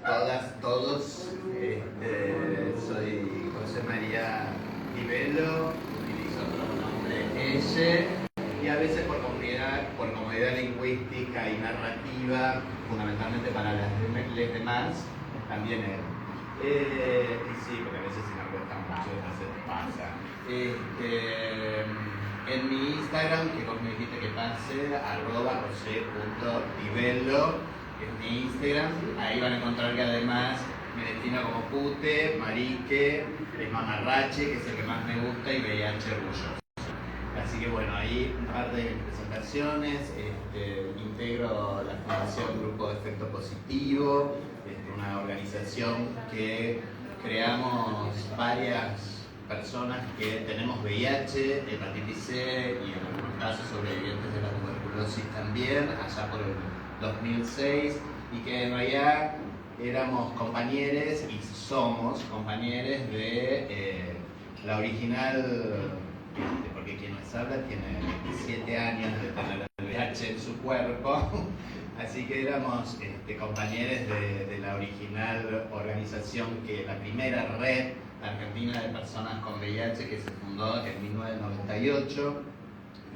todas, todos. Soy José María Rivelo, utilizo otro nombre ella, y a veces por comodidad lingüística y narrativa, fundamentalmente para las demás, también él. Y sí, porque a veces se me cuesta mucho, no se me pasa. En mi Instagram, que vos me dijiste que pase, @jose.rivelo, que es mi Instagram. Ahí van a encontrar que además me defino como pute, marique, mamarrache, que es el que más me gusta, y VIH orgulloso. Así que bueno, ahí parte de mis presentaciones, integro la Fundación Grupo de Efecto Positivo, una organización que creamos varias personas que tenemos VIH, hepatitis C y en algunos casos sobrevivientes de la tuberculosis también, allá por el 2006, y que en realidad éramos compañeros y somos compañeros de la original, porque quien nos habla tiene 27 años de tener el VIH en su cuerpo, así que éramos compañeros de la original organización, que la primera red argentina de personas con VIH, que se fundó en 1998.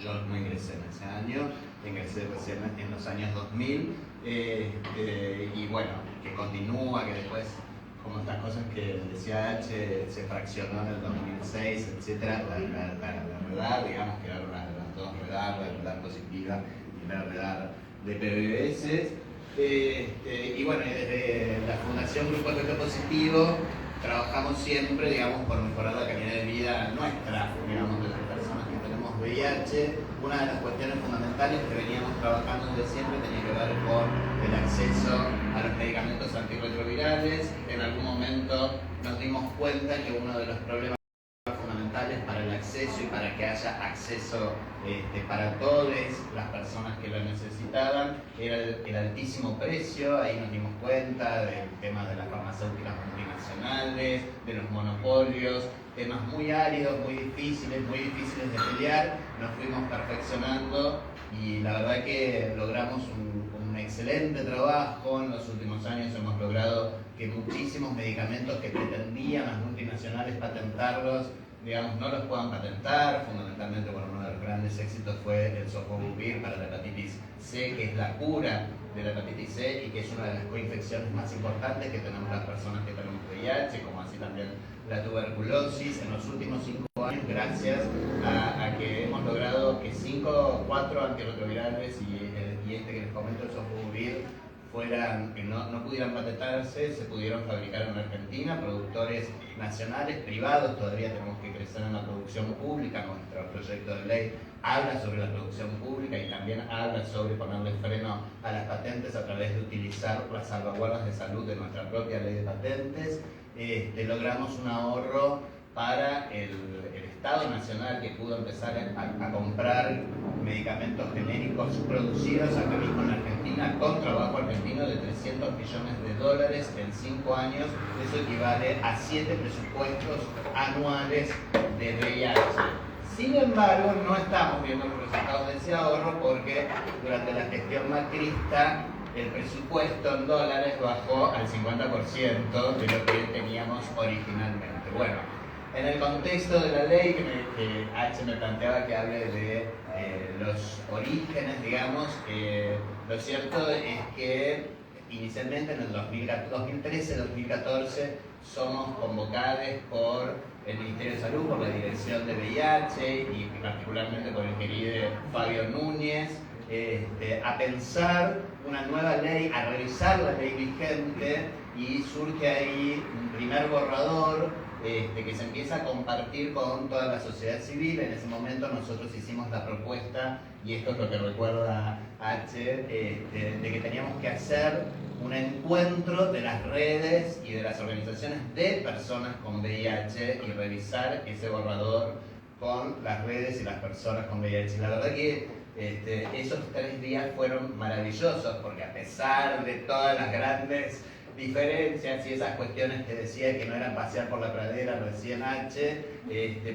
Yo no ingresé en ese año, ingresé recién en los años 2000, y bueno, que continúa, que después, como estas cosas que decía H, se fraccionó en el 2006, etc. La redar, digamos que eran las dos redar, la redar positiva y la redar de PBS. Y bueno, desde la Fundación Grupo de Efecto Positivo trabajamos siempre, digamos, por mejorar la calidad de vida nuestra, digamos, de las personas que tenemos VIH. Una de las cuestiones fundamentales que veníamos trabajando desde siempre tenía que ver con el acceso a los medicamentos antirretrovirales. En algún momento nos dimos cuenta que uno de los problemas fundamentales para el acceso y para que haya acceso para todas las personas que lo necesitaban era el altísimo precio. Ahí nos dimos cuenta del tema de las farmacéuticas multinacionales, de los monopolios, temas muy áridos, muy difíciles de pelear. Nos fuimos perfeccionando y la verdad que logramos un excelente trabajo. En los últimos años hemos logrado que muchísimos medicamentos que pretendían las multinacionales patentarlos, digamos, no los puedan patentar. Fundamentalmente, bueno, uno de los grandes éxitos fue el sofovir para la hepatitis C, que es la cura de la hepatitis C y que es una de las coinfecciones más importantes que tenemos las personas que tenemos VIH, como así también la tuberculosis. En los últimos 5 años, gracias a que hemos logrado que 4 antirretrovirales y este que les comento, el sofovir, que no pudieran patentarse, se pudieron fabricar en Argentina. Productores nacionales, privados, todavía tenemos que crecer en la producción pública. Nuestro proyecto de ley habla sobre la producción pública y también habla sobre ponerle freno a las patentes a través de utilizar las salvaguardas de salud de nuestra propia ley de patentes. Logramos un ahorro para el Estado Nacional, que pudo empezar a comprar medicamentos genéricos producidos acá mismo en Argentina con trabajo argentino de $300 millones en 5 años. Eso equivale a 7 presupuestos anuales de VIH. Sin embargo, no estamos viendo los resultados de ese ahorro porque durante la gestión macrista el presupuesto en dólares bajó al 50% de lo que teníamos originalmente. Bueno, en el contexto de la ley que H me planteaba que hable de los orígenes, digamos, lo cierto es que inicialmente en el 2013-2014 somos convocados por el Ministerio de Salud, por la Dirección de VIH y particularmente por el querido Fabio Núñez, a pensar una nueva ley, a revisar la ley vigente, y surge ahí un primer borrador que se empieza a compartir con toda la sociedad civil. En ese momento nosotros hicimos la propuesta, y esto es lo que recuerda H, de que teníamos que hacer un encuentro de las redes y de las organizaciones de personas con VIH y revisar ese borrador con las redes y las personas con VIH. La verdad que esos 3 días fueron maravillosos, porque a pesar de todas las grandes diferencias y esas cuestiones que decía que no eran pasear por la pradera recién H,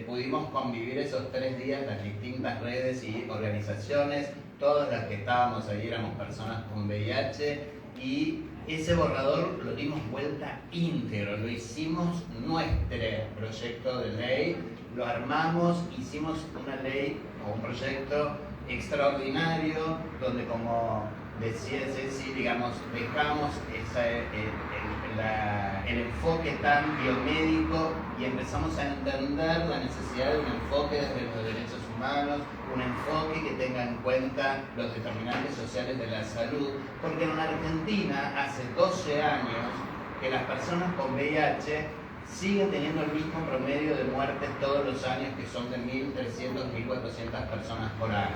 pudimos convivir esos 3 días, las distintas redes y organizaciones. Todas las que estábamos ahí éramos personas con VIH y ese borrador lo dimos vuelta íntegro, lo hicimos nuestro proyecto de ley, lo armamos, hicimos una ley o un proyecto extraordinario donde, como decía Ceci, digamos, dejamos el enfoque tan biomédico y empezamos a entender la necesidad de un enfoque desde los derechos humanos, un enfoque que tenga en cuenta los determinantes sociales de la salud, porque en la Argentina hace 12 años que las personas con VIH siguen teniendo el mismo promedio de muertes todos los años, que son de 1.300, 1.400 personas por año.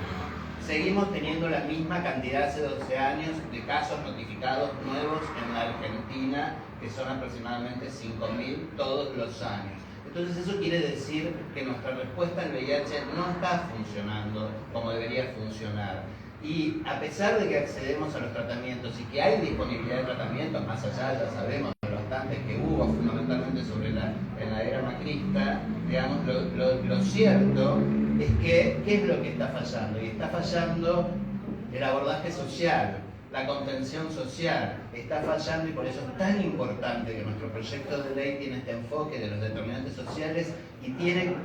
Seguimos teniendo la misma cantidad hace 12 años de casos notificados nuevos en la Argentina, que son aproximadamente 5.000 todos los años. Entonces eso quiere decir que nuestra respuesta al VIH no está funcionando como debería funcionar. Y a pesar de que accedemos a los tratamientos y que hay disponibilidad de tratamientos, más allá, ya sabemos, de los bastantes que hubo, fundamentalmente en la era macrista, digamos, lo cierto es que, ¿qué es lo que está fallando? Y está fallando el abordaje social, la contención social, está fallando, y por eso es tan importante que nuestro proyecto de ley tiene este enfoque de los determinantes sociales y tiene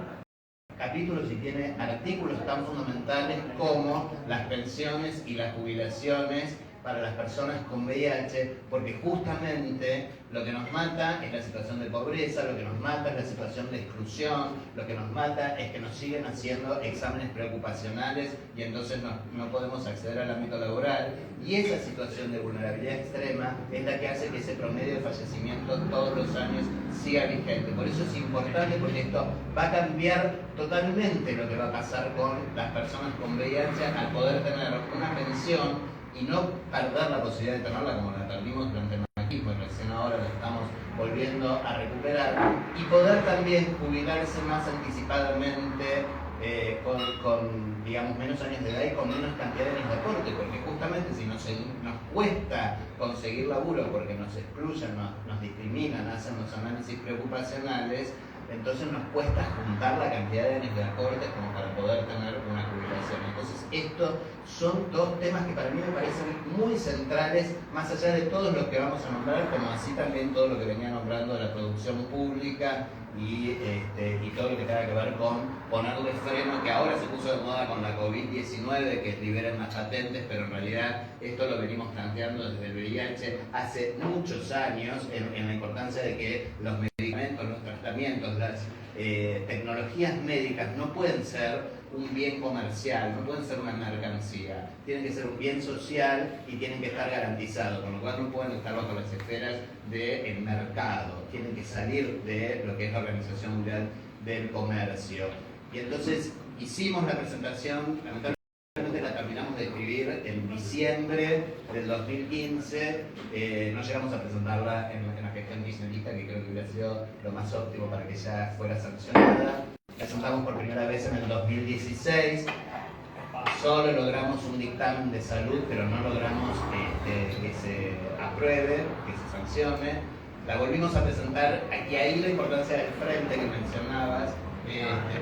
capítulos y tiene artículos tan fundamentales como las pensiones y las jubilaciones para las personas con VIH, porque justamente lo que nos mata es la situación de pobreza, lo que nos mata es la situación de exclusión, lo que nos mata es que nos siguen haciendo exámenes preocupacionales y entonces no podemos acceder al ámbito laboral, y esa situación de vulnerabilidad extrema es la que hace que ese promedio de fallecimiento todos los años siga vigente. Por eso es importante, porque esto va a cambiar totalmente lo que va a pasar con las personas con VIH al poder tener una pensión y no perder la posibilidad de tenerla como la perdimos durante el maquismo, y recién ahora la estamos volviendo a recuperar, y poder también jubilarse más anticipadamente, con digamos, menos años de edad y con menos cantidad de años de aporte, porque justamente si nos cuesta conseguir laburo porque nos excluyen, nos discriminan, hacen los análisis preocupacionales, entonces nos cuesta juntar la cantidad de años de aportes como para poder tener una jubilación. Entonces estos son dos temas que para mí me parecen muy centrales, más allá de todos los que vamos a nombrar, como así también todo lo que venía nombrando de la producción pública y todo lo que tenga que ver con ponerle freno, que ahora se puso de moda con la COVID-19, que liberen las patentes, pero en realidad esto lo venimos planteando desde el VIH hace muchos años, en la importancia de que los medicamentos, los tratamientos, las tecnologías médicas no pueden ser un bien comercial, no pueden ser una mercancía, tienen que ser un bien social y tienen que estar garantizados, con lo cual no pueden estar bajo las esferas del mercado, tienen que salir de lo que es la Organización Mundial del Comercio. Y entonces hicimos la presentación, lamentablemente la terminamos de escribir en diciembre del 2015, no llegamos a presentarla en la gestión kirchnerista, que creo que hubiera sido lo más óptimo para que ya fuera sancionada. La presentamos por primera vez en el 2016, solo logramos un dictamen de salud, pero no logramos que se apruebe, que se sancione. La volvimos a presentar, y ahí la importancia del frente que mencionabas,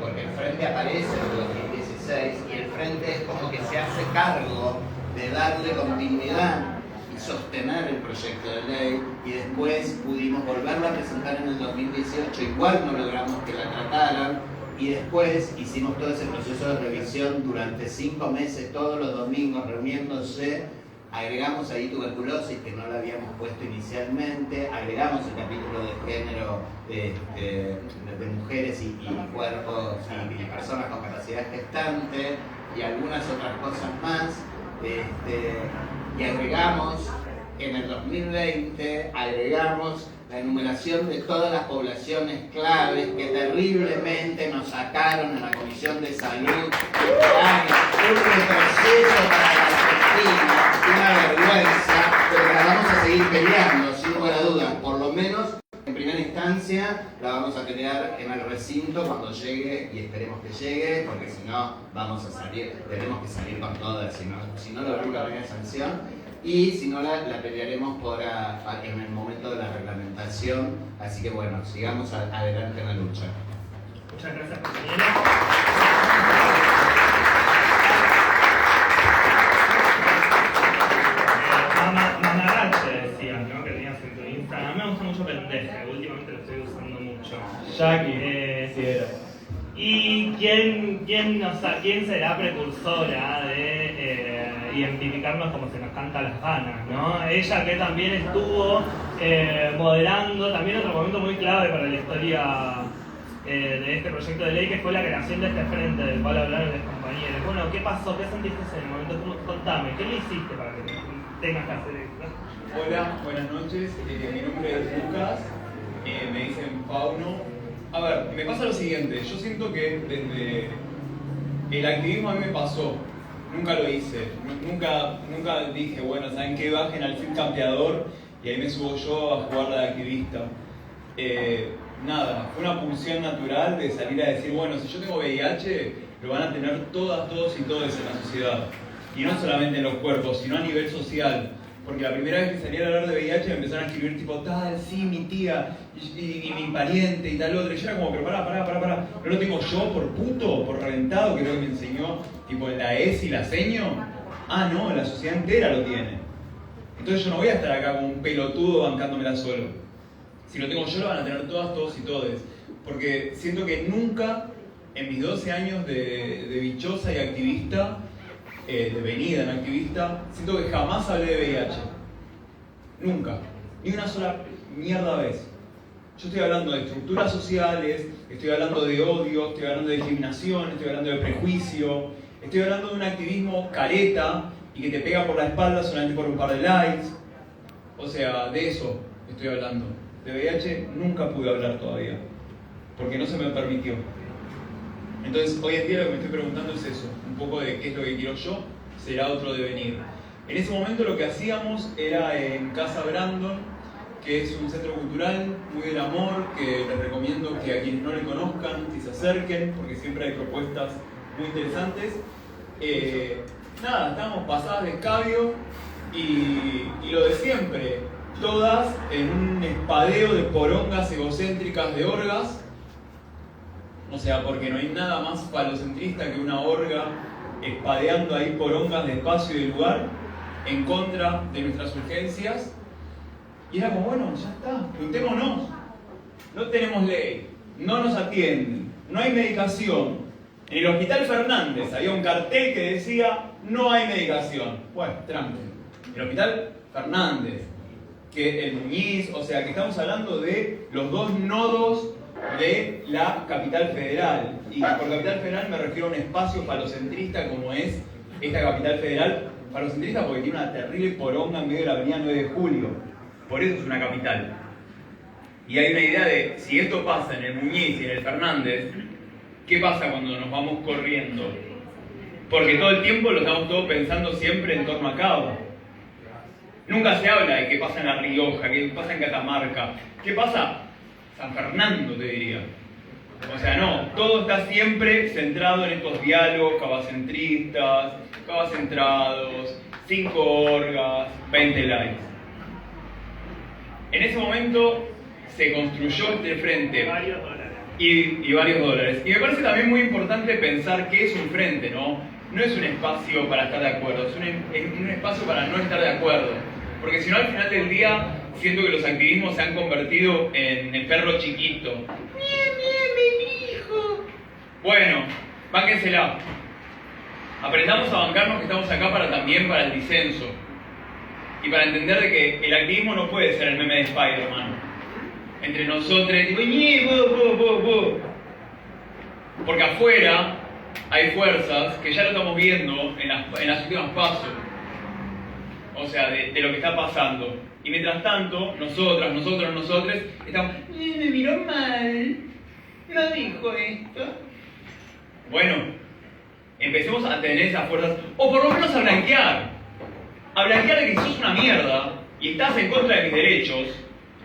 porque el frente aparece en el 2016 y el frente es como que se hace cargo de darle continuidad y sostener el proyecto de ley, y después pudimos volverla a presentar en el 2018, igual no logramos que la trataran, y después hicimos todo ese proceso de revisión durante 5 meses, todos los domingos reuniéndose. Agregamos ahí tuberculosis, que no la habíamos puesto inicialmente, agregamos el capítulo de género de mujeres y cuerpos y personas con capacidad gestante, y algunas otras cosas más, y agregamos en el 2020, agregamos la enumeración de todas las poblaciones claves que terriblemente nos sacaron en la Comisión de Salud, un retroceso para la Argentina, una vergüenza, pero la vamos a seguir peleando, sin lugar a dudas. Por lo menos, en primera instancia, la vamos a pelear en el recinto cuando llegue, y esperemos que llegue, porque si no, vamos a salir, tenemos que salir con todas, si no logramos la primera sanción. Y si no, la pelearemos en el momento de la reglamentación. Así que bueno, sigamos adelante en la lucha. Muchas gracias, compañera. Mamarrache decían, ¿no? me gusta mucho pendeje, últimamente lo estoy usando mucho. Jackie, sí era. ¿Y quién será precursora de identificarnos como se nos canta las ganas, ¿no? Ella que también estuvo moderando, también otro momento muy clave para la historia de este proyecto de ley, que fue la creación de este frente del cual hablaron los compañeros. Bueno, ¿qué pasó? ¿Qué sentiste en el momento? Contame, ¿qué le hiciste para que tengas que hacer esto? Hola, buenas noches. Mi nombre es Lucas. Me dicen Pauno. A ver, me pasa lo siguiente. Yo siento que desde el activismo a mí me pasó. Nunca lo hice. Nunca dije, bueno, ¿saben qué? Bajen al film campeador y ahí me subo yo a jugar de activista. Nada, fue una pulsión natural de salir a decir, bueno, si yo tengo VIH, lo van a tener todas, todos y todes en la sociedad. Y no solamente en los cuerpos, sino a nivel social. Porque la primera vez que salí a hablar de VIH me empezaron a escribir tipo, tal, sí, mi tía, y mi pariente y tal otro. Y yo era como, pero pará. ¿No lo tengo yo por puto, por reventado, que es lo que me enseñó, tipo, la ES y la seño? Ah, no, la sociedad entera lo tiene. Entonces yo no voy a estar acá como un pelotudo bancándomela solo. Si lo tengo yo, lo van a tener todas, todos y todes. Porque siento que nunca, en mis 12 años de bichosa y activista, de venida en activista, siento que jamás hablé de VIH. Nunca. Ni una sola mierda vez. Yo estoy hablando de estructuras sociales, estoy hablando de odio, estoy hablando de discriminación, estoy hablando de prejuicio, estoy hablando de un activismo careta y que te pega por la espalda solamente por un par de likes. O sea, de eso estoy hablando. De VIH nunca pude hablar todavía, porque no se me permitió. Entonces, hoy en día lo que me estoy preguntando es eso, un poco de qué es lo que quiero yo, será otro devenir. En ese momento lo que hacíamos era en Casa Brandon, que es un centro cultural muy del amor, que les recomiendo que a quienes no le conozcan, que se acerquen, porque siempre hay propuestas muy interesantes. Nada, estábamos pasadas de escabio y lo de siempre, todas en un espadeo de porongas egocéntricas de orgas. O sea, porque no hay nada más falocentrista que una orga espadeando ahí porongas de espacio y de lugar en contra de nuestras urgencias. Y era como, bueno, ya está, juntémonos. No tenemos ley, no nos atienden, no hay medicación. En el Hospital Fernández había un cartel que decía, no hay medicación. Bueno, tranqui. El Hospital Fernández, que el Muñiz, o sea, que estamos hablando de los dos nodos de la capital federal. Y por capital federal me refiero a un espacio falocentrista como es esta capital federal. Falocentrista porque tiene una terrible poronga en medio de la avenida 9 de Julio. Por eso es una capital. Y hay una idea de, si esto pasa en el Muñiz y en el Fernández, ¿qué pasa cuando nos vamos corriendo? Porque todo el tiempo lo estamos todos pensando siempre en torno a Cabo. Nunca se habla de qué pasa en La Rioja, qué pasa en Catamarca, qué pasa San Fernando, te diría. O sea, no, todo está siempre centrado en estos diálogos cabacentristas, cabacentrados, 5 orgas, 20 likes. En ese momento se construyó este frente Varios dólares. y varios dólares. Y me parece también muy importante pensar qué es un frente, ¿no? No es un espacio para estar de acuerdo, es un espacio para no estar de acuerdo. Porque si no, al final del día, siento que los activismos se han convertido en el perro chiquito. Mi hijo. Bueno, bánquensela. Aprendamos a bancarnos que estamos acá para el disenso. Y para entender de que el activismo no puede ser el meme de Spider-Man. Entre nosotros, tipo, vos. Porque afuera hay fuerzas que ya lo estamos viendo en las últimas pasos. O sea, de lo que está pasando. Y mientras tanto, nosotros, estamos, me miró mal, no dijo esto. Bueno, empecemos a tener esas fuerzas, o por lo menos a blanquear de que sos una mierda y estás en contra de mis derechos.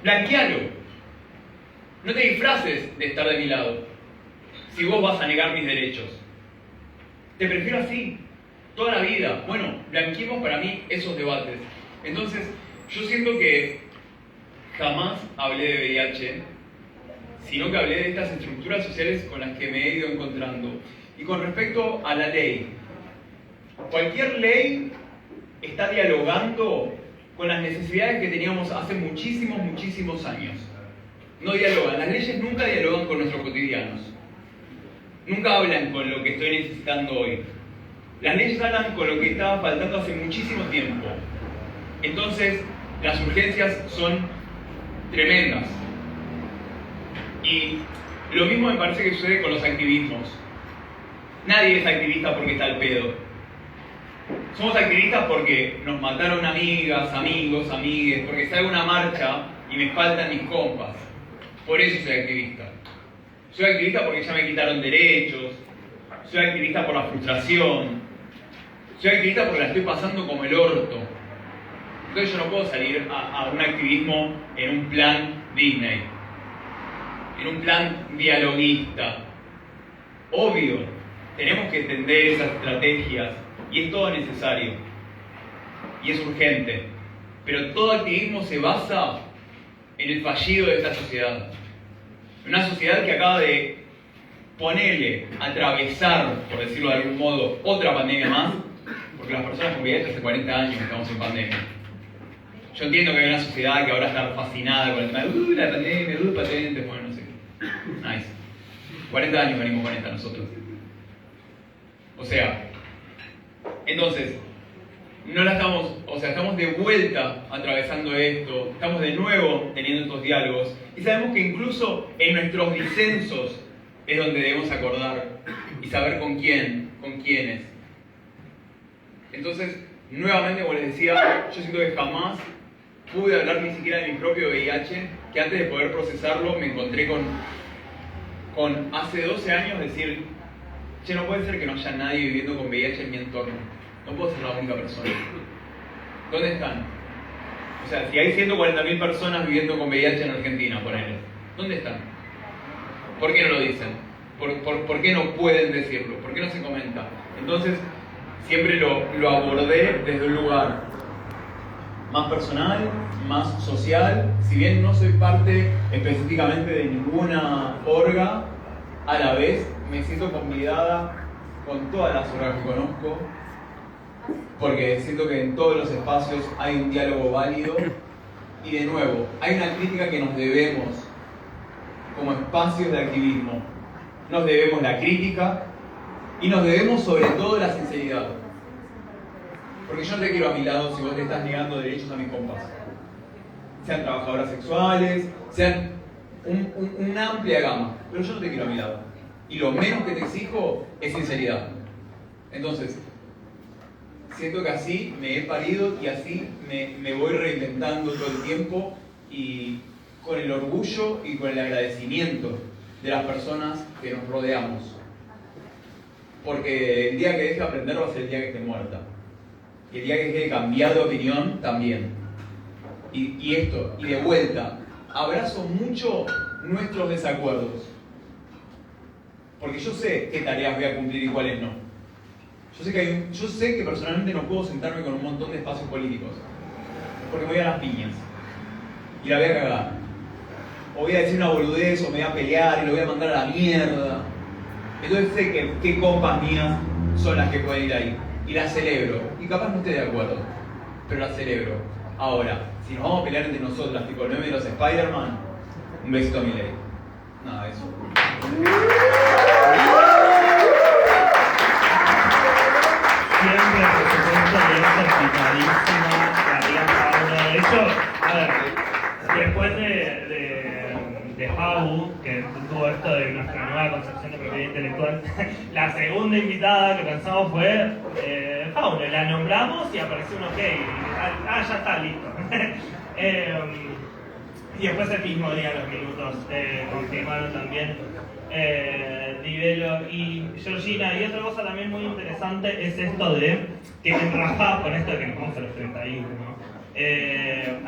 Blanquealo. No te disfraces de estar de mi lado si vos vas a negar mis derechos. Te prefiero así toda la vida. Bueno, blanqueemos para mí esos debates. Entonces, yo siento que jamás hablé de VIH, sino que hablé de estas estructuras sociales con las que me he ido encontrando. Y con respecto a la ley, cualquier ley está dialogando con las necesidades que teníamos hace muchísimos años. No dialogan, las leyes nunca dialogan con nuestros cotidianos. Nunca hablan con lo que estoy necesitando hoy. Las leyes hablan con lo que estaba faltando hace muchísimo tiempo. Entonces, las urgencias son tremendas. Y lo mismo me parece que sucede con los activismos. Nadie es activista porque está al pedo. Somos activistas porque nos mataron amigas, amigos, amigues, porque salgo a una marcha y me faltan mis compas. Por eso soy activista. Soy activista porque ya me quitaron derechos. Soy activista por la frustración. Soy activista porque la estoy pasando como el orto. Entonces yo no puedo salir a un activismo en un plan Disney, en un plan dialoguista. Obvio, tenemos que entender esas estrategias y es todo necesario y es urgente, pero todo activismo se basa en el fallido de esta sociedad. Una sociedad que acaba de ponerle, atravesar, por decirlo de algún modo, otra pandemia más, porque las personas con VIH hace 40 años que estamos en pandemia. Yo entiendo que hay una sociedad que ahora está fascinada con el tema de la pandemia, patentes, bueno, no sé. Nice. 40 años venimos con esta nosotros. O sea, entonces, no la estamos, o sea, estamos de vuelta atravesando esto, estamos de nuevo teniendo estos diálogos, y sabemos que incluso en nuestros disensos es donde debemos acordar y saber con quién, con quiénes. Entonces, nuevamente, como les decía, yo siento que jamás pude hablar ni siquiera de mi propio VIH, que antes de poder procesarlo me encontré con hace 12 años decir, che, no puede ser que no haya nadie viviendo con VIH en mi entorno, no puedo ser la única persona. ¿Dónde están? O sea, si hay 140.000 personas viviendo con VIH en Argentina, ponele, ¿dónde están? ¿Por qué no lo dicen? ¿Por qué no pueden decirlo? ¿Por qué no se comenta? Entonces, siempre lo abordé desde un lugar más personal, más social. Si bien no soy parte específicamente de ninguna orga, a la vez me siento convidada con todas las orgas que conozco, porque siento que en todos los espacios hay un diálogo válido y, de nuevo, hay una crítica que nos debemos como espacios de activismo. Nos debemos la crítica y nos debemos sobre todo la sinceridad. Porque yo no te quiero a mi lado si vos le estás negando derechos a mis compas. Sean trabajadoras sexuales, sean una amplia gama. Pero yo no te quiero a mi lado. Y lo menos que te exijo es sinceridad. Entonces, siento que así me he parido y así me voy reinventando todo el tiempo, y con el orgullo y con el agradecimiento de las personas que nos rodeamos. Porque el día que deje de aprender va a ser el día que esté muerta. Y el día que deje de cambiar de opinión también. Y esto, y de vuelta, abrazo mucho nuestros desacuerdos. Porque yo sé qué tareas voy a cumplir y cuáles no. Yo sé que personalmente no puedo sentarme con un montón de espacios políticos. Porque me voy a las piñas. Y la voy a cagar. O voy a decir una boludez, o me voy a pelear y lo voy a mandar a la mierda. Entonces sé qué compas mías son las que pueden ir ahí. Y las celebro. Y capaz no esté de acuerdo, pero las celebro. Ahora, si nos vamos a pelear entre nosotras, tipo el meme de los Spider-Man, un besito a Milei. Nada de eso. Siempre, por supuesto, bien certificadísima, María Paula. De hecho, a ver, después de Jau, que tuvo esto de nuestra nueva concepción de propiedad intelectual, la segunda invitada que pensamos fue Paula. La nombramos y apareció un ok. Ya está, listo. Y después el mismo día, los minutos, confirmaron también Divelo y Georgina. Y otra cosa también muy interesante es esto de que en Rajab, con esto de que nos vamos a los 31, ¿no?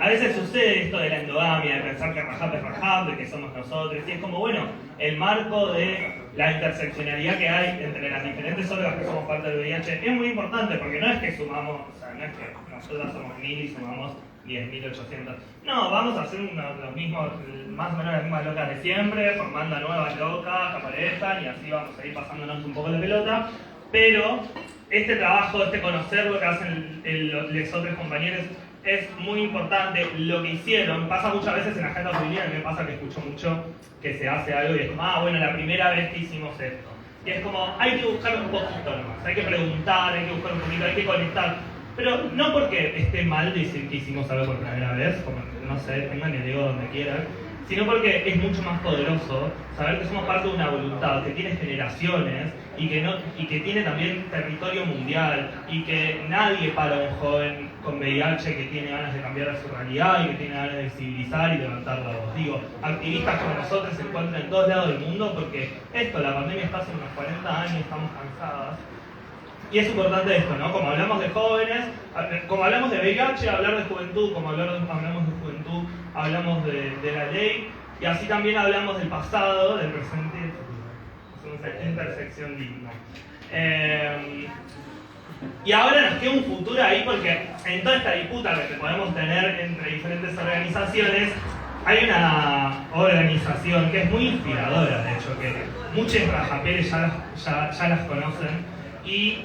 A veces sucede esto de la endogamia, de pensar que Rajab es Rajab, de que somos nosotros, y es como, bueno, el marco de la interseccionalidad que hay entre las diferentes orgas que somos parte del VIH es muy importante, porque no es que sumamos, o sea, no es que nosotros somos 1000 y sumamos 10.800. No, vamos a hacer los mismos, más o menos las mismas locas de siempre, formando nuevas locas que aparezcan, y así vamos a ir pasándonos un poco la pelota. Pero este trabajo, este conocer lo que hacen los otros compañeros, es muy importante lo que hicieron. Pasa muchas veces en la agenda femenina, me pasa que escucho mucho que se hace algo y es como, bueno, la primera vez que hicimos esto. Y es como, hay que buscar un poquito nomás, hay que preguntar, hay que buscar un poquito, hay que conectar. Pero no porque esté mal decir que hicimos algo por primera vez, como, no sé, tengan el ego donde quieran, sino porque es mucho más poderoso saber que somos parte de una voluntad que tiene generaciones y que tiene también territorio mundial, y que nadie para un joven con VIH que tiene ganas de cambiar su realidad y que tiene ganas de civilizar y levantar la voz. Digo, activistas como nosotros se encuentran en todos lados del mundo porque la pandemia está hace unos 40 años, estamos cansadas. Y es importante esto, ¿no? Como hablamos de jóvenes, como hablamos de VIH, hablar de juventud, como hablamos de juventud, hablamos de la ley, y así también hablamos del pasado, del presente y del futuro. Es una intersección digna. Y ahora nos queda un futuro ahí porque en toda esta disputa que podemos tener entre diferentes organizaciones, hay una organización que es muy inspiradora, de hecho, que muchos rajapeles ya las conocen, y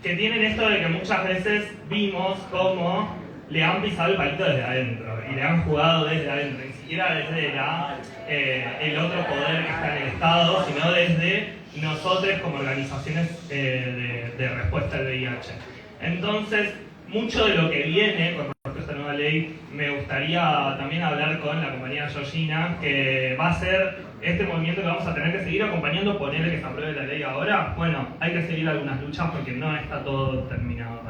que tienen esto de que muchas veces vimos cómo le han pisado el palito desde adentro y le han jugado desde adentro, ni siquiera desde el otro poder que está en el Estado, sino desde nosotros como organizaciones de respuesta al VIH. Entonces, mucho de lo que viene con respecto a esta nueva ley, me gustaría también hablar con la compañera Georgina, que va a ser este movimiento que vamos a tener que seguir acompañando, ponerle que se apruebe la ley ahora. Bueno, hay que seguir algunas luchas porque no está todo terminado.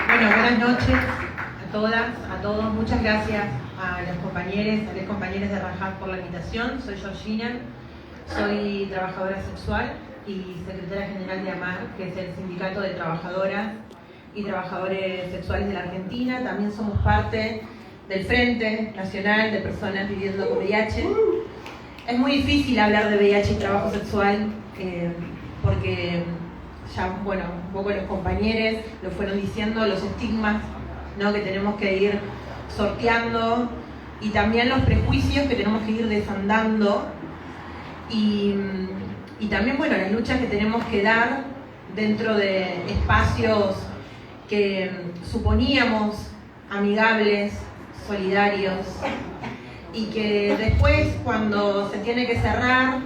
Bueno, buenas noches a todas, a todos. Muchas gracias a las compañeras de Rajat por la invitación. Soy Georgina, soy trabajadora sexual y secretaria general de AMAR, que es el Sindicato de Trabajadoras y Trabajadores Sexuales de la Argentina. También somos parte del Frente Nacional de Personas Viviendo con VIH. Es muy difícil hablar de VIH y trabajo sexual porque ya, bueno, un poco los compañeros lo fueron diciendo, los estigmas, ¿no?, que tenemos que ir sorteando, y también los prejuicios que tenemos que ir desandando, y también, bueno, las luchas que tenemos que dar dentro de espacios que suponíamos amigables, solidarios, y que después, cuando se tiene que cerrar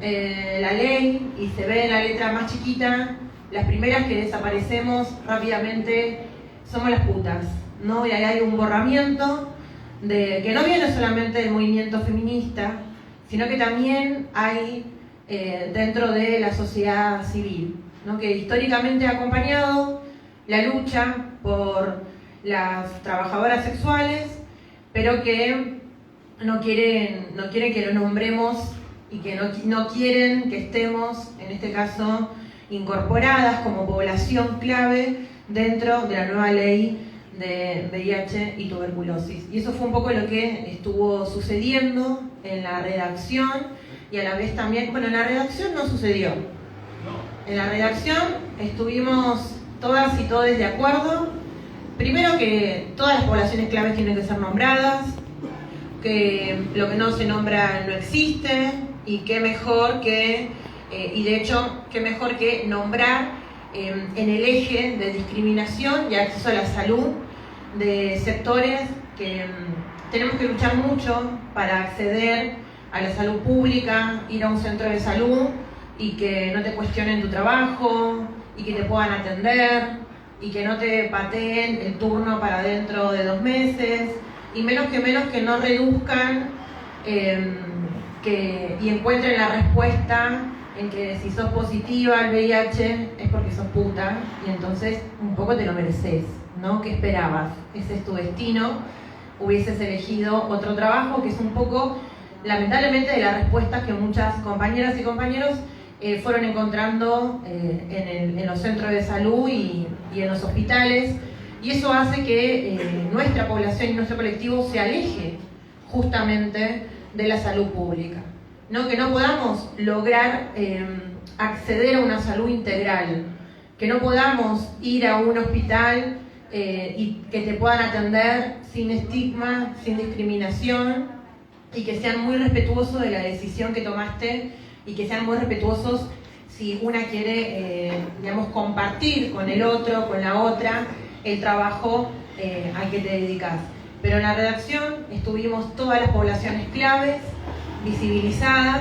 la ley y se ve la letra más chiquita, las primeras que desaparecemos rápidamente somos las putas, ¿no? Y ahí hay un borramiento que no viene solamente del movimiento feminista, sino que también hay dentro de la sociedad civil, ¿no?, que históricamente ha acompañado la lucha por las trabajadoras sexuales, pero que no quieren que lo nombremos y que no quieren que estemos, en este caso, incorporadas como población clave dentro de la nueva ley de VIH y tuberculosis. Y eso fue un poco lo que estuvo sucediendo en la redacción, y a la vez también, bueno, en la redacción no sucedió. En la redacción estuvimos todas y todos de acuerdo, primero que todas las poblaciones claves tienen que ser nombradas, que lo que no se nombra no existe, y qué mejor que, y de hecho, qué mejor que nombrar en el eje de discriminación y acceso a la salud de sectores que tenemos que luchar mucho para acceder a la salud pública, ir a un centro de salud y que no te cuestionen tu trabajo y que te puedan atender y que no te pateen el turno para dentro de 2 meses, y menos que no reduzcan y encuentren la respuesta en que si sos positiva al VIH es porque sos puta y entonces un poco te lo mereces, ¿no? ¿Qué esperabas? Ese es tu destino, hubieses elegido otro trabajo, que es un poco, lamentablemente, de las respuestas que muchas compañeras y compañeros fueron encontrando en los centros de salud y en los hospitales, y eso hace que nuestra población y nuestro colectivo se aleje justamente de la salud pública, ¿no? Que no podamos lograr acceder a una salud integral, que no podamos ir a un hospital y que te puedan atender sin estigma, sin discriminación, y que sean muy respetuosos de la decisión que tomaste y que sean muy respetuosos si una quiere, digamos, compartir con el otro, con la otra, el trabajo al que te dedicas. Pero en la redacción estuvimos todas las poblaciones claves, visibilizadas,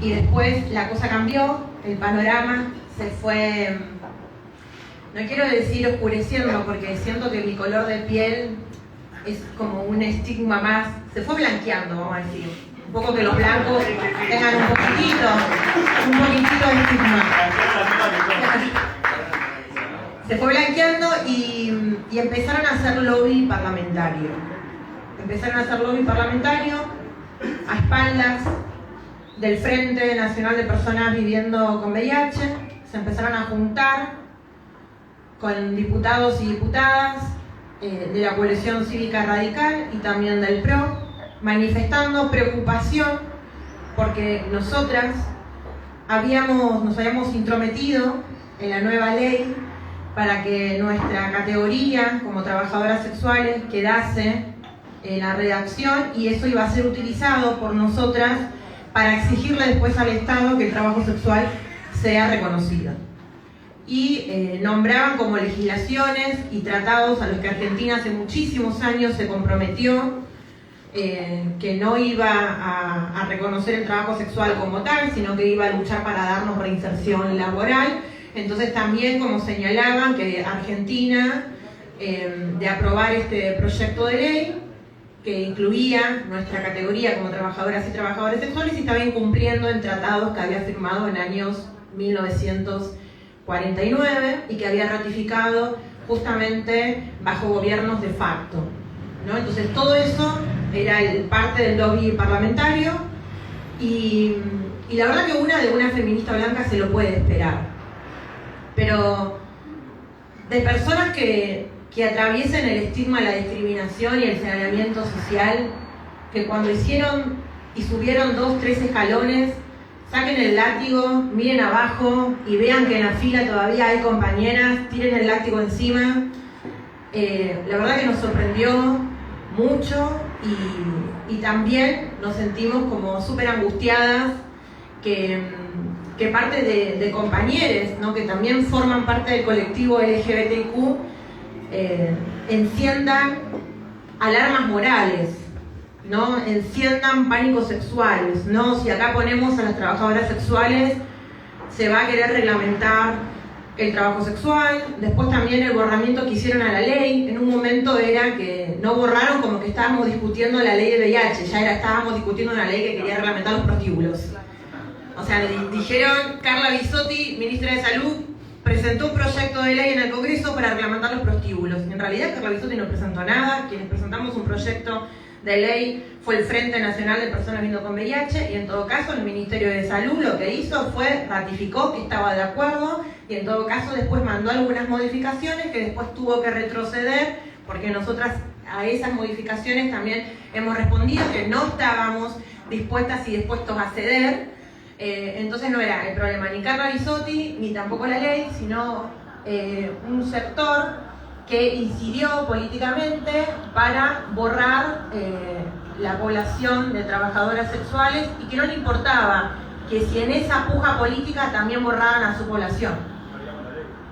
y después la cosa cambió, el panorama se fue, no quiero decir oscureciendo, porque siento que mi color de piel es como un estigma más, se fue blanqueando, vamos a decir. Un poco que los blancos tengan un poquitito de estigma. Se fue blanqueando y empezaron a hacer lobby parlamentario. Empezaron a hacer lobby parlamentario a espaldas del Frente Nacional de Personas Viviendo con VIH. Se empezaron a juntar con diputados y diputadas de la coalición cívica radical y también del PRO, manifestando preocupación porque nosotras nos habíamos intrometido en la nueva ley para que nuestra categoría como trabajadoras sexuales quedase en la redacción, y eso iba a ser utilizado por nosotras para exigirle después al Estado que el trabajo sexual sea reconocido. Y nombraban como legislaciones y tratados a los que Argentina hace muchísimos años se comprometió que no iba a reconocer el trabajo sexual como tal, sino que iba a luchar para darnos reinserción laboral. Entonces también, como señalaban, que Argentina, de aprobar este proyecto de ley, que incluía nuestra categoría como trabajadoras y trabajadores sexuales, y estaba incumpliendo en tratados que había firmado en años 1949 y que había ratificado justamente bajo gobiernos de facto, ¿no? Entonces todo eso era parte del lobby parlamentario, y la verdad que de una feminista blanca se lo puede esperar. Pero de personas que atraviesen el estigma, la discriminación y el señalamiento social, que cuando hicieron y subieron 2, 3 escalones, saquen el látigo, miren abajo y vean que en la fila todavía hay compañeras, tiren el látigo encima. La verdad que nos sorprendió mucho, y también nos sentimos como súper angustiadas que parte de compañeros, ¿no?, que también forman parte del colectivo LGBTQ, enciendan alarmas morales, ¿no?, enciendan pánicos sexuales, ¿no? Si acá ponemos a las trabajadoras sexuales, se va a querer reglamentar el trabajo sexual. Después también el borramiento que hicieron a la ley, en un momento era que no borraron como que estábamos discutiendo la ley de VIH, estábamos discutiendo una ley que quería reglamentar los prostíbulos. O sea, dijeron, Carla Bisotti, ministra de Salud, presentó un proyecto de ley en el Congreso para reglamentar los prostíbulos. En realidad Carla Bisotti no presentó nada, quienes presentamos un proyecto de ley fue el Frente Nacional de Personas Viviendo con VIH, y en todo caso el Ministerio de Salud lo que hizo fue ratificó que estaba de acuerdo, y en todo caso después mandó algunas modificaciones que después tuvo que retroceder, porque nosotras a esas modificaciones también hemos respondido que no estábamos dispuestas y dispuestos a ceder. Entonces no era el problema ni Carla Bisotti ni tampoco la ley, sino un sector que incidió políticamente para borrar la población de trabajadoras sexuales, y que no le importaba que si en esa puja política también borraban a su población,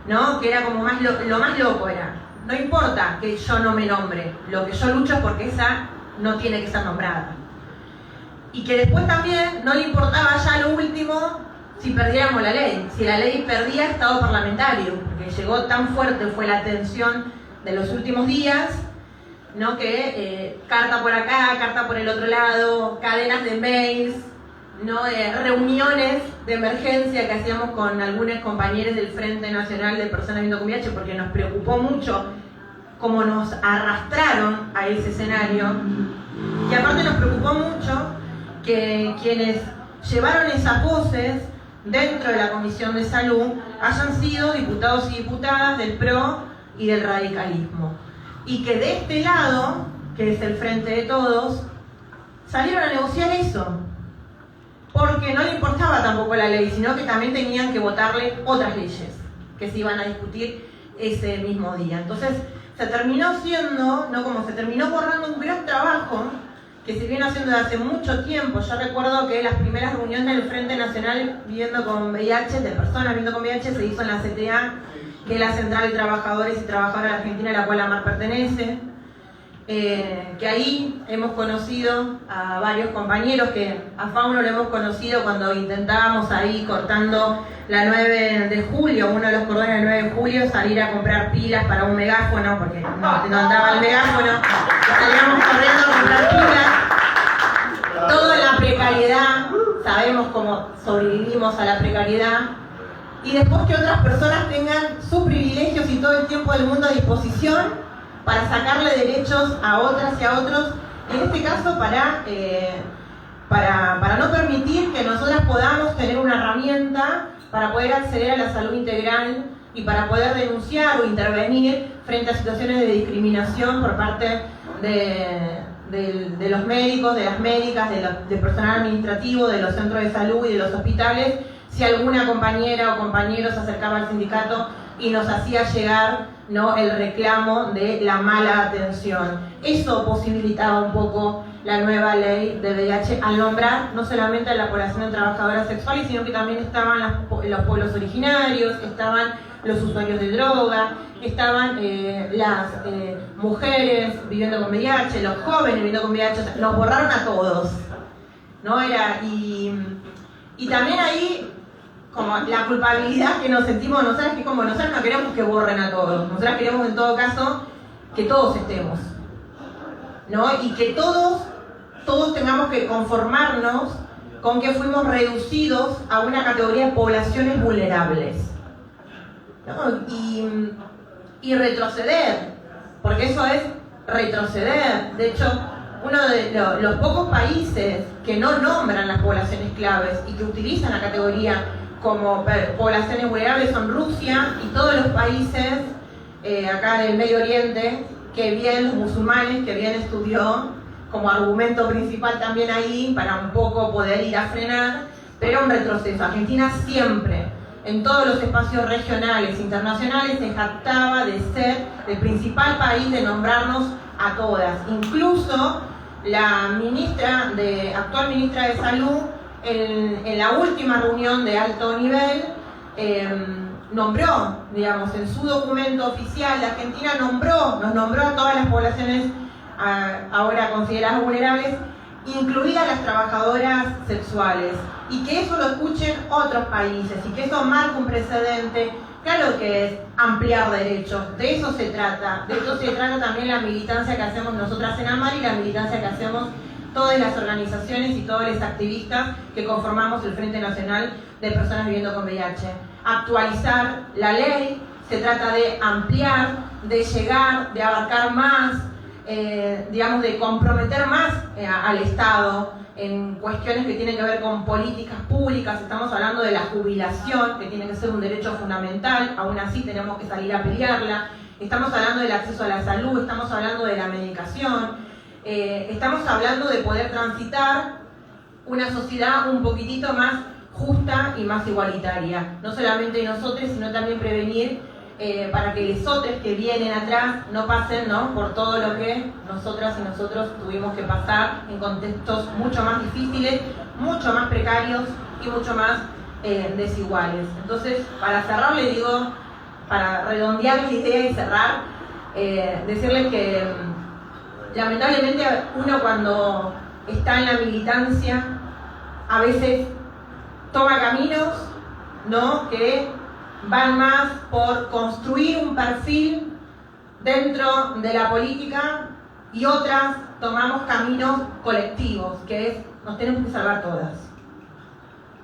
¿no? Que era como lo más loco era, no importa que yo no me nombre, lo que yo lucho es porque esa no tiene que ser nombrada. Y que después también no le importaba ya lo último si perdiéramos la ley, si la ley perdía estado parlamentario, porque llegó tan fuerte fue la tensión de los últimos días, ¿no?, que carta por acá, carta por el otro lado, cadenas de mails, ¿no?, reuniones de emergencia que hacíamos con algunos compañeros del Frente Nacional de Personas Viviendo con VIH, porque nos preocupó mucho cómo nos arrastraron a ese escenario, y aparte nos preocupó mucho que quienes llevaron esas voces dentro de la Comisión de Salud hayan sido diputados y diputadas del PRO y del radicalismo, y que de este lado, que es el Frente de Todos, salieron a negociar eso, porque no le importaba tampoco la ley, sino que también tenían que votarle otras leyes que se iban a discutir ese mismo día. Entonces se terminó siendo, ¿no?, como se terminó borrando un gran trabajo que se viene haciendo desde hace mucho tiempo. Yo recuerdo que las primeras reuniones del Frente Nacional Viviendo con VIH, de personas viviendo con VIH, se hizo en la CTA, que es la Central de Trabajadores y Trabajadoras de Argentina, a la cual AMAR pertenece. Que ahí hemos conocido a varios compañeros, que a Fauno lo hemos conocido cuando intentábamos ahí cortando la 9 de julio, uno de los cordones del 9 de julio, salir a comprar pilas para un megáfono, porque no andaba el megáfono, salíamos corriendo a comprar pilas, todo en la precariedad, sabemos cómo sobrevivimos a la precariedad, y después que otras personas tengan sus privilegios y todo el tiempo del mundo a disposición para sacarle derechos a otras y a otros, en este caso para no permitir que nosotras podamos tener una herramienta para poder acceder a la salud integral y para poder denunciar o intervenir frente a situaciones de discriminación por parte de los médicos, de las médicas, del personal administrativo, de los centros de salud y de los hospitales, si alguna compañera o compañero se acercaba al sindicato y nos hacía llegar, ¿no?, el reclamo de la mala atención. Eso posibilitaba un poco la nueva ley de VIH al nombrar no solamente a la población de trabajadoras sexuales, sino que también estaban los pueblos originarios, estaban los usuarios de droga, estaban las mujeres viviendo con VIH, los jóvenes viviendo con VIH, o sea, nos borraron a todos, ¿no? Y también ahí como la culpabilidad que nos sentimos nosotras, que como nosotras no queremos que borren a todos, nosotras queremos en todo caso que todos estemos, ¿no? Y que todos tengamos que conformarnos con que fuimos reducidos a una categoría de poblaciones vulnerables, ¿no? Y retroceder, porque eso es retroceder. De hecho, uno de los pocos países que no nombran las poblaciones claves y que utilizan la categoría como poblaciones vulnerables son Rusia y todos los países acá del Medio Oriente, que bien los musulmanes, que bien estudió como argumento principal también ahí para un poco poder ir a frenar, pero un retroceso. Argentina siempre, en todos los espacios regionales, internacionales, se jactaba de ser el principal país de nombrarnos a todas. Incluso la actual ministra de Salud, en la última reunión de alto nivel, nombró, digamos, en su documento oficial, la Argentina nos nombró a todas las poblaciones ahora consideradas vulnerables, incluidas las trabajadoras sexuales, y que eso lo escuchen otros países, y que eso marque un precedente. Claro que es ampliar derechos, de eso se trata también la militancia que hacemos nosotras en AMAR y la militancia que hacemos todas las organizaciones y todos los activistas que conformamos el Frente Nacional de Personas Viviendo con VIH. Actualizar la ley, se trata de ampliar, de llegar, de abarcar más, digamos, de comprometer más al Estado en cuestiones que tienen que ver con políticas públicas. Estamos hablando de la jubilación, que tiene que ser un derecho fundamental, aún así tenemos que salir a pelearla. Estamos hablando del acceso a la salud, estamos hablando de la medicación. Estamos hablando de poder transitar una sociedad un poquitito más justa y más igualitaria. No solamente nosotros, sino también prevenir para que los otros que vienen atrás no pasen, ¿no?, por todo lo que nosotras y nosotros tuvimos que pasar en contextos mucho más difíciles, mucho más precarios y mucho más desiguales. Entonces, para cerrar, le digo, para redondear la idea y cerrar, decirles que lamentablemente uno cuando está en la militancia a veces toma caminos, ¿no?, que van más por construir un perfil dentro de la política, y otras tomamos caminos colectivos, que es, nos tenemos que salvar todas.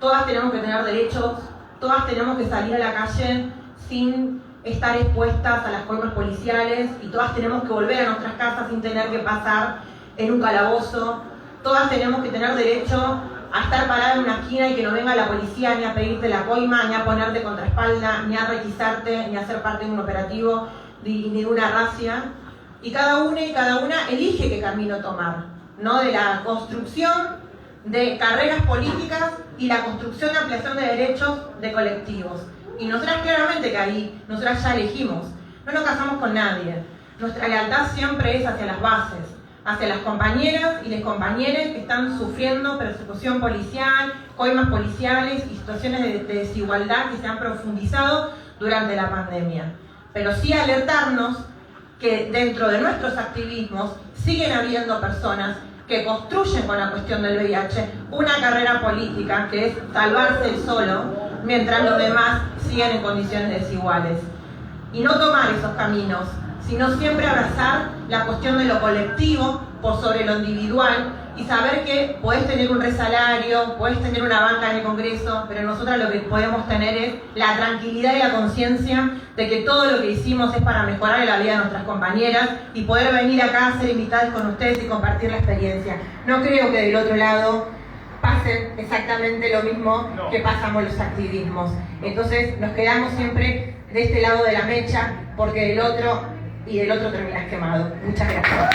Todas tenemos que tener derechos, todas tenemos que salir a la calle sin estar expuestas a las coimas policiales, y todas tenemos que volver a nuestras casas sin tener que pasar en un calabozo. Todas tenemos que tener derecho a estar parada en una esquina y que no venga la policía ni a pedirte la coima, ni a ponerte contraespalda, ni a requisarte, ni a ser parte de un operativo, ni de una racia. Y cada una elige qué camino tomar, ¿no?, de la construcción de carreras políticas y la construcción de ampliación de derechos de colectivos. Y nosotras claramente que ahí, nosotras ya elegimos, no nos casamos con nadie. Nuestra lealtad siempre es hacia las bases. hacia las compañeras y les compañeros que están sufriendo persecución policial, coimas policiales y situaciones de desigualdad que se han profundizado durante la pandemia. Pero sí alertarnos que dentro de nuestros activismos siguen habiendo personas que construyen con la cuestión del VIH una carrera política que es salvarse el solo, mientras los demás siguen en condiciones desiguales. Y no tomar esos caminos, sino siempre abrazar la cuestión de lo colectivo por sobre lo individual y saber que podés tener un resalario, podés tener una banca en el Congreso, pero nosotros lo que podemos tener es la tranquilidad y la conciencia de que todo lo que hicimos es para mejorar la vida de nuestras compañeras y poder venir acá a ser invitadas con ustedes y compartir la experiencia. No creo que del otro lado pasen exactamente lo mismo que pasamos los activismos. Entonces nos quedamos siempre de este lado de la mecha, porque del otro terminas quemado. Muchas gracias.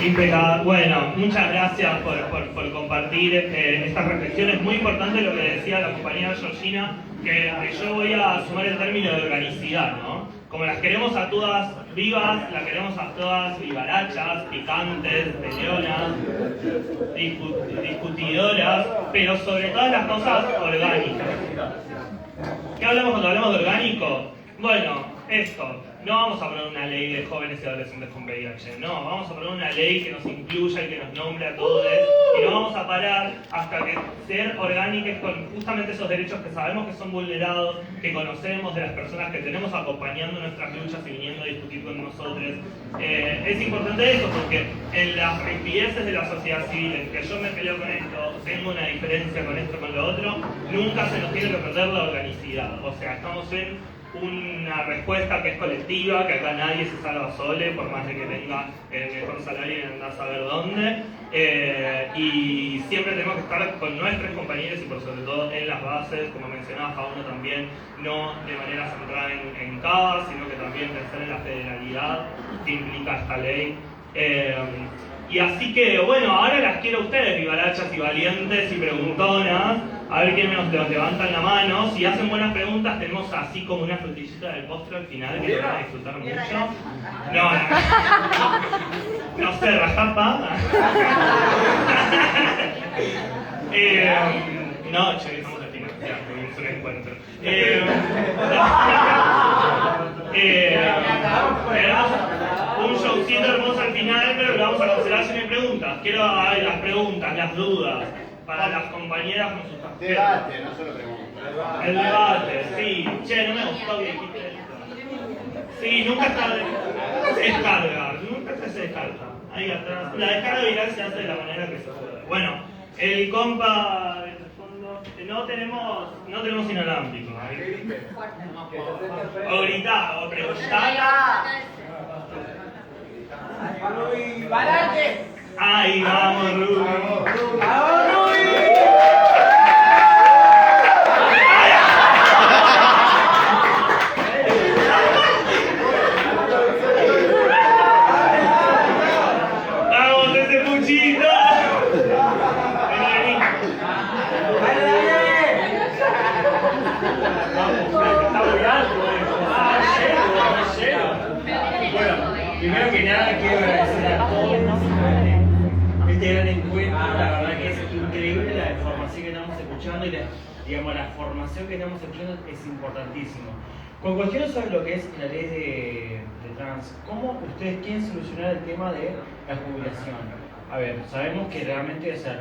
Impecable. Bueno, muchas gracias por compartir estas reflexiones. Muy importante lo que decía la compañera Georgina, que yo voy a sumar el término de organicidad, ¿no? Como las queremos a todas vivas, las queremos a todas vivarachas, picantes, peleonas, discutidoras, pero sobre todas las cosas orgánicas. ¿Qué hablamos cuando hablamos de orgánico? Bueno, esto. No vamos a poner una ley de jóvenes y adolescentes con VIH, no, vamos a poner una ley que nos incluya y que nos nombre a todos, y no vamos a parar hasta que ser orgánicos con justamente esos derechos que sabemos que son vulnerados, que conocemos de las personas que tenemos acompañando nuestras luchas y viniendo a discutir con nosotros. Es importante eso porque en las rispideces de la sociedad civil, en que yo me peleo con esto, tengo una diferencia con esto, con lo otro, nunca se nos tiene que perder la organicidad. O sea, estamos en una respuesta que es colectiva, que acá nadie se salva solo, por más de que tenga el mejor salario y anda a saber dónde. Y siempre tenemos que estar con nuestros compañeros y por sobre todo en las bases, como mencionaba Fauno también, no de manera centrada en cada, sino que también pensar en la federalidad que implica esta ley. Y así que, bueno, ahora las quiero a ustedes, vivarachas y valientes y preguntonas, a ver quién nos levantan la mano. Si hacen buenas preguntas, tenemos así como una frutillita del postre al final que lo van a disfrutar mucho. No sé, rajapa. No, che, estamos al final, ya, tuvimos un encuentro. Un showcito hermoso al final, pero lo vamos a cancelar si no hay preguntas. Quiero las preguntas, las dudas, para las compañeras con sus Debate, no solo preguntas. El debate, sí. Che, no me gustó que dijiste esto. Sí, nunca se descarga, nunca se descarga. Ahí atrás. La descarga viral se hace de la manera que se puede. Bueno, el compa del fondo, no tenemos inalámbrico. O gritar, o preguntar. Ahí vamos, Rubí. ¡Vamos, Rubí! ¡Vamos, ese puchito! Vení. Está muy alto llego. Bueno, primero que nada quiero agradecer a todos este gran encuentro. La verdad que es increíble la información que estamos escuchando y la formación que estamos escuchando es importantísimo. Con cuestiones sobre lo que es la ley de trans, ¿cómo ustedes quieren solucionar el tema de la jubilación? A ver, sabemos que realmente o sea,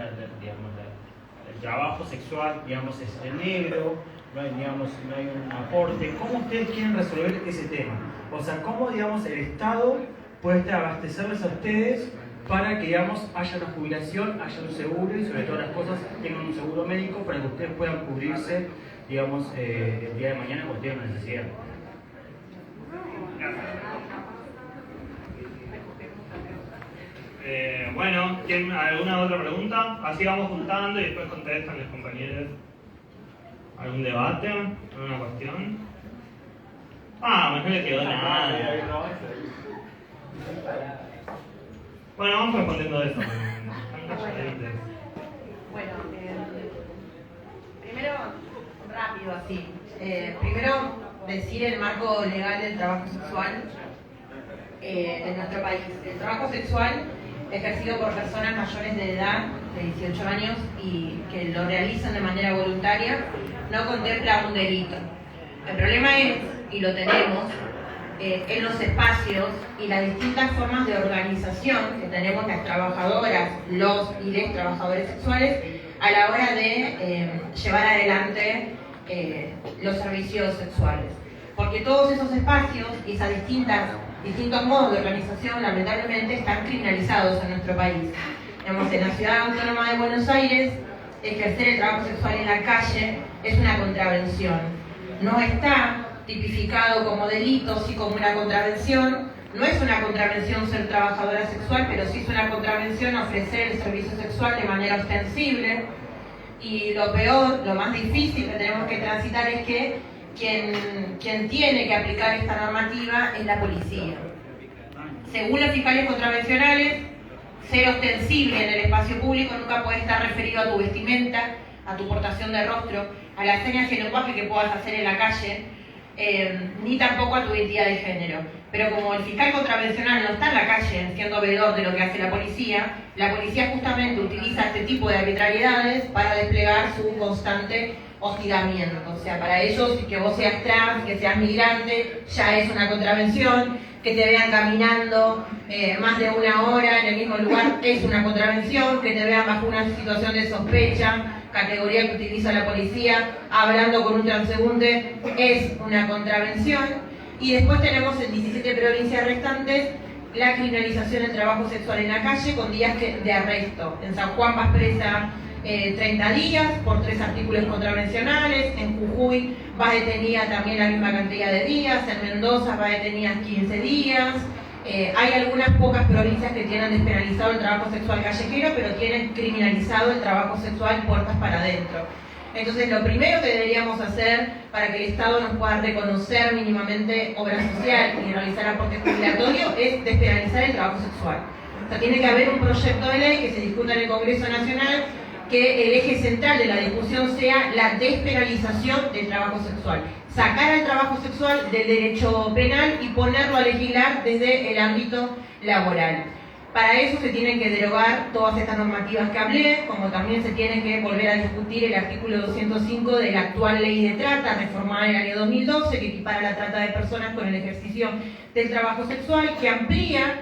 el trabajo sexual, digamos, es el negro, no hay un aporte. ¿Cómo ustedes quieren resolver ese tema? O sea, ¿cómo, digamos, el Estado puede abastecerles a ustedes para que, digamos, haya una jubilación, haya un seguro y sobre todas las cosas tengan un seguro médico para que ustedes puedan cubrirse, digamos, el día de mañana cuando tengan una necesidad? Bueno, ¿alguna otra pregunta? Así vamos juntando y después contestan los compañeros. ¿Algún debate? ¿Alguna cuestión? Ah, pues no le quedó nada. Bueno, vamos respondiendo de eso. Bueno, primero, rápido así. Primero, decir el marco legal del trabajo sexual en nuestro país. El trabajo sexual ejercido por personas mayores de edad, de 18 años, y que lo realizan de manera voluntaria, no contempla un delito. El problema es, y lo tenemos, en los espacios y las distintas formas de organización que tenemos las trabajadoras, los y les trabajadores sexuales a la hora de llevar adelante los servicios sexuales. Porque todos esos espacios y esos distintos modos de organización lamentablemente están criminalizados en nuestro país. En la Ciudad Autónoma de Buenos Aires, ejercer el trabajo sexual en la calle es una contravención. No está tipificado como delito, sí como una contravención. No es una contravención ser trabajadora sexual, pero sí es una contravención ofrecer el servicio sexual de manera ostensible. Y lo peor, lo más difícil que tenemos que transitar es que quien tiene que aplicar esta normativa es la policía. Según los fiscales contravencionales, ser ostensible en el espacio público nunca puede estar referido a tu vestimenta, a tu portación de rostro, a las señas y el lenguaje que puedas hacer en la calle, ni tampoco a tu identidad de género. Pero como el fiscal contravencional no está en la calle siendo veedor de lo que hace la policía justamente utiliza este tipo de arbitrariedades para desplegar su constante hostigamiento. O sea, para ellos, que vos seas trans, que seas migrante, ya es una contravención. Que te vean caminando más de una hora en el mismo lugar es una contravención. Que te vean bajo una situación de sospecha, categoría que utiliza la policía, hablando con un transeúnte, es una contravención. Y después tenemos en 17 provincias restantes la criminalización del trabajo sexual en la calle con días de arresto. En San Juan vas presa 30 días por 3 artículos contravencionales, en Jujuy vas detenida también la misma cantidad de días, en Mendoza vas detenida 15 días. Hay algunas pocas provincias que tienen despenalizado el trabajo sexual callejero, pero tienen criminalizado el trabajo sexual puertas para adentro. Entonces, lo primero que deberíamos hacer para que el Estado nos pueda reconocer mínimamente obra social y realizar aporte jubilatorio es despenalizar el trabajo sexual. O sea, tiene que haber un proyecto de ley que se discuta en el Congreso Nacional, que el eje central de la discusión sea la despenalización del trabajo sexual. Sacar el trabajo sexual del derecho penal y ponerlo a legislar desde el ámbito laboral. Para eso se tienen que derogar todas estas normativas que hablé, como también se tiene que volver a discutir el artículo 205 de la actual ley de trata, reformada en el año 2012, que equipara la trata de personas con el ejercicio del trabajo sexual, que amplía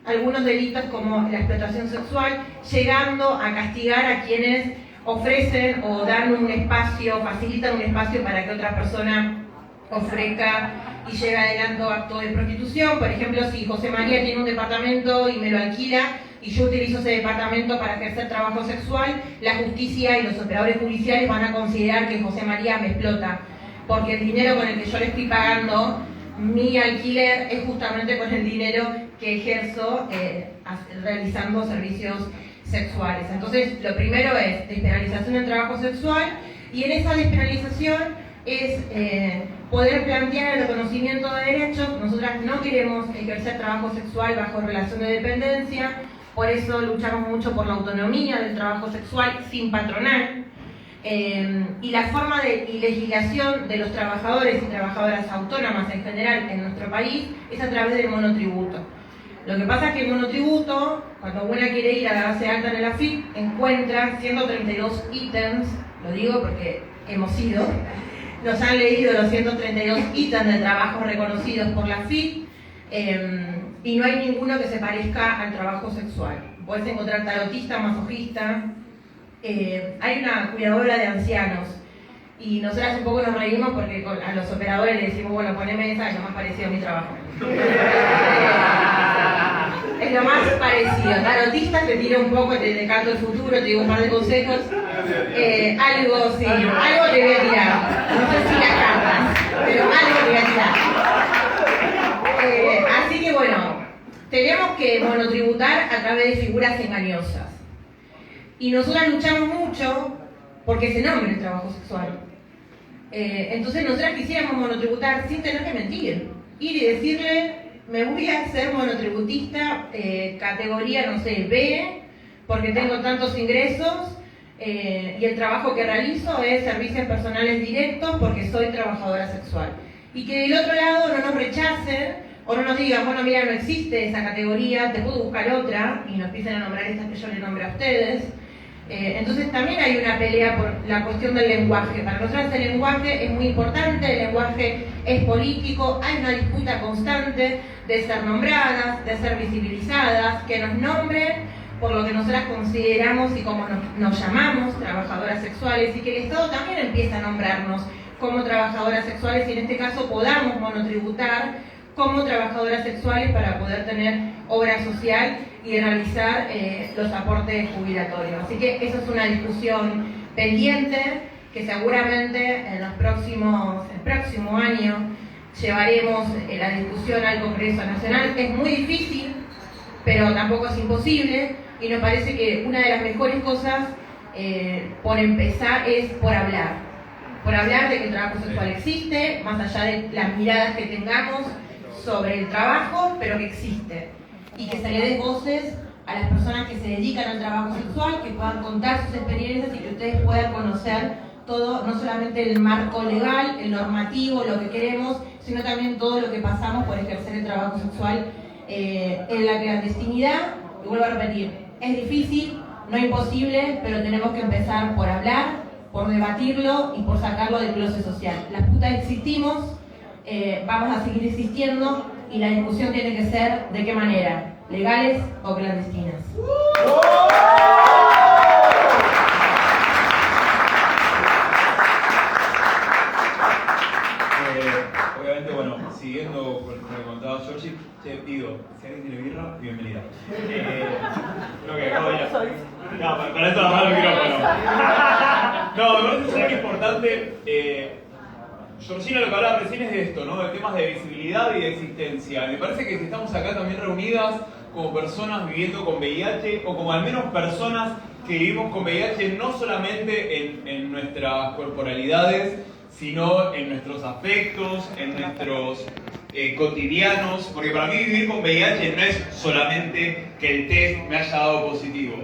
algunos delitos como la explotación sexual, llegando a castigar a quienes ofrecen o dan un espacio, facilitan un espacio para que otra persona ofrezca y lleve adelante actos de prostitución. Por ejemplo, si José María tiene un departamento y me lo alquila y yo utilizo ese departamento para ejercer trabajo sexual, la justicia y los operadores judiciales van a considerar que José María me explota, porque el dinero con el que yo le estoy pagando mi alquiler es justamente con el dinero que ejerzo realizando servicios sexuales. Entonces, lo primero es despenalización del trabajo sexual, y en esa despenalización es poder plantear el reconocimiento de derechos. Nosotras no queremos ejercer trabajo sexual bajo relación de dependencia, por eso luchamos mucho por la autonomía del trabajo sexual sin patronal. Y la forma de legislación de los trabajadores y trabajadoras autónomas en general en nuestro país es a través del monotributo. Lo que pasa es que el monotributo, cuando una quiere ir a darse alta en el AFIP, encuentra 132 ítems, lo digo porque hemos ido, nos han leído los 132 ítems de trabajos reconocidos por la AFIP, y no hay ninguno que se parezca al trabajo sexual. Puedes encontrar tarotista, masojista. Hay una cuidadora de ancianos, y nosotras un poco nos reímos porque a los operadores les decimos, bueno, poneme esa, es lo más parecido a mi trabajo. Es lo más parecido. Tarotista te tira un poco, te canto el futuro, te digo un par de consejos. Algo, sí, algo te voy a tirar. No sé si las cartas, pero algo te voy a tirar. Así que bueno, tenemos que monotributar a través de figuras engañosas. Y nosotras luchamos mucho porque se nombre el trabajo sexual. Entonces nosotras quisiéramos monotributar sin tener que mentir. Ir y decirle me voy a hacer monotributista, categoría, no sé, B, porque tengo tantos ingresos, y el trabajo que realizo es servicios personales directos porque soy trabajadora sexual. Y que del otro lado no nos rechacen o no nos digan, bueno, mira, no existe esa categoría, te puedo buscar otra, y nos empiecen a nombrar estas que yo les nombré a ustedes. Entonces también hay una pelea por la cuestión del lenguaje. Para nosotros el lenguaje es muy importante, el lenguaje es político, hay una disputa constante de ser nombradas, de ser visibilizadas, que nos nombren por lo que nosotras consideramos y como nos llamamos trabajadoras sexuales, y que el Estado también empiece a nombrarnos como trabajadoras sexuales, y en este caso podamos monotributar como trabajadoras sexuales para poder tener obra social y realizar los aportes jubilatorios. Así que eso es una discusión pendiente que seguramente en el próximo año llevaremos la discusión al Congreso Nacional. Es muy difícil, pero tampoco es imposible, y nos parece que una de las mejores cosas por empezar es por hablar de que el trabajo sexual existe, más allá de las miradas que tengamos sobre el trabajo, pero que existe, y que se le dé voces a las personas que se dedican al trabajo sexual, que puedan contar sus experiencias y que ustedes puedan conocer todo, no solamente el marco legal, el normativo, lo que queremos, sino también todo lo que pasamos por ejercer el trabajo sexual en la clandestinidad. Y vuelvo a repetir, es difícil, no imposible, pero tenemos que empezar por hablar, por debatirlo y por sacarlo del closet social. Las putas existimos, vamos a seguir existiendo, y la discusión tiene que ser de qué manera, legales o clandestinas. Obviamente, bueno, siguiendo con lo que contaba Georgie, te pido, si alguien tiene birra, bienvenida. Lo que acabo de decir. No, para esto no lo micrófono. No, me parece que es importante. Georgina, lo que hablaba recién es de esto, ¿no? De temas de visibilidad y de existencia. Me parece que si estamos acá también reunidas como personas viviendo con VIH, o como al menos personas que vivimos con VIH no solamente en nuestras corporalidades, sino en nuestros afectos, en nuestros cotidianos, porque para mí vivir con VIH no es solamente que el test me haya dado positivo.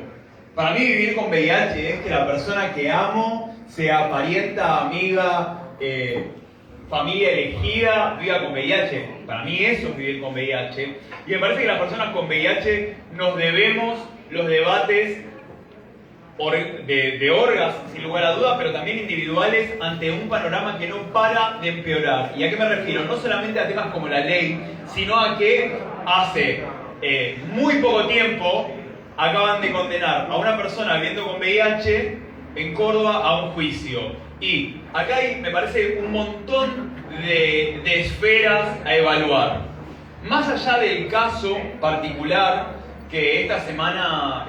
Para mí vivir con VIH es que la persona que amo, sea parienta, amiga, familia elegida, viva con VIH. Para mí eso es vivir con VIH. Y me parece que las personas con VIH nos debemos los debates de orgas, sin lugar a dudas, pero también individuales, ante un panorama que no para de empeorar. ¿Y a qué me refiero? No solamente a temas como la ley, sino a que hace muy poco tiempo acaban de condenar a una persona viviendo con VIH en Córdoba a un juicio. Y acá hay, me parece, un montón de esferas a evaluar. Más allá del caso particular, que esta semana,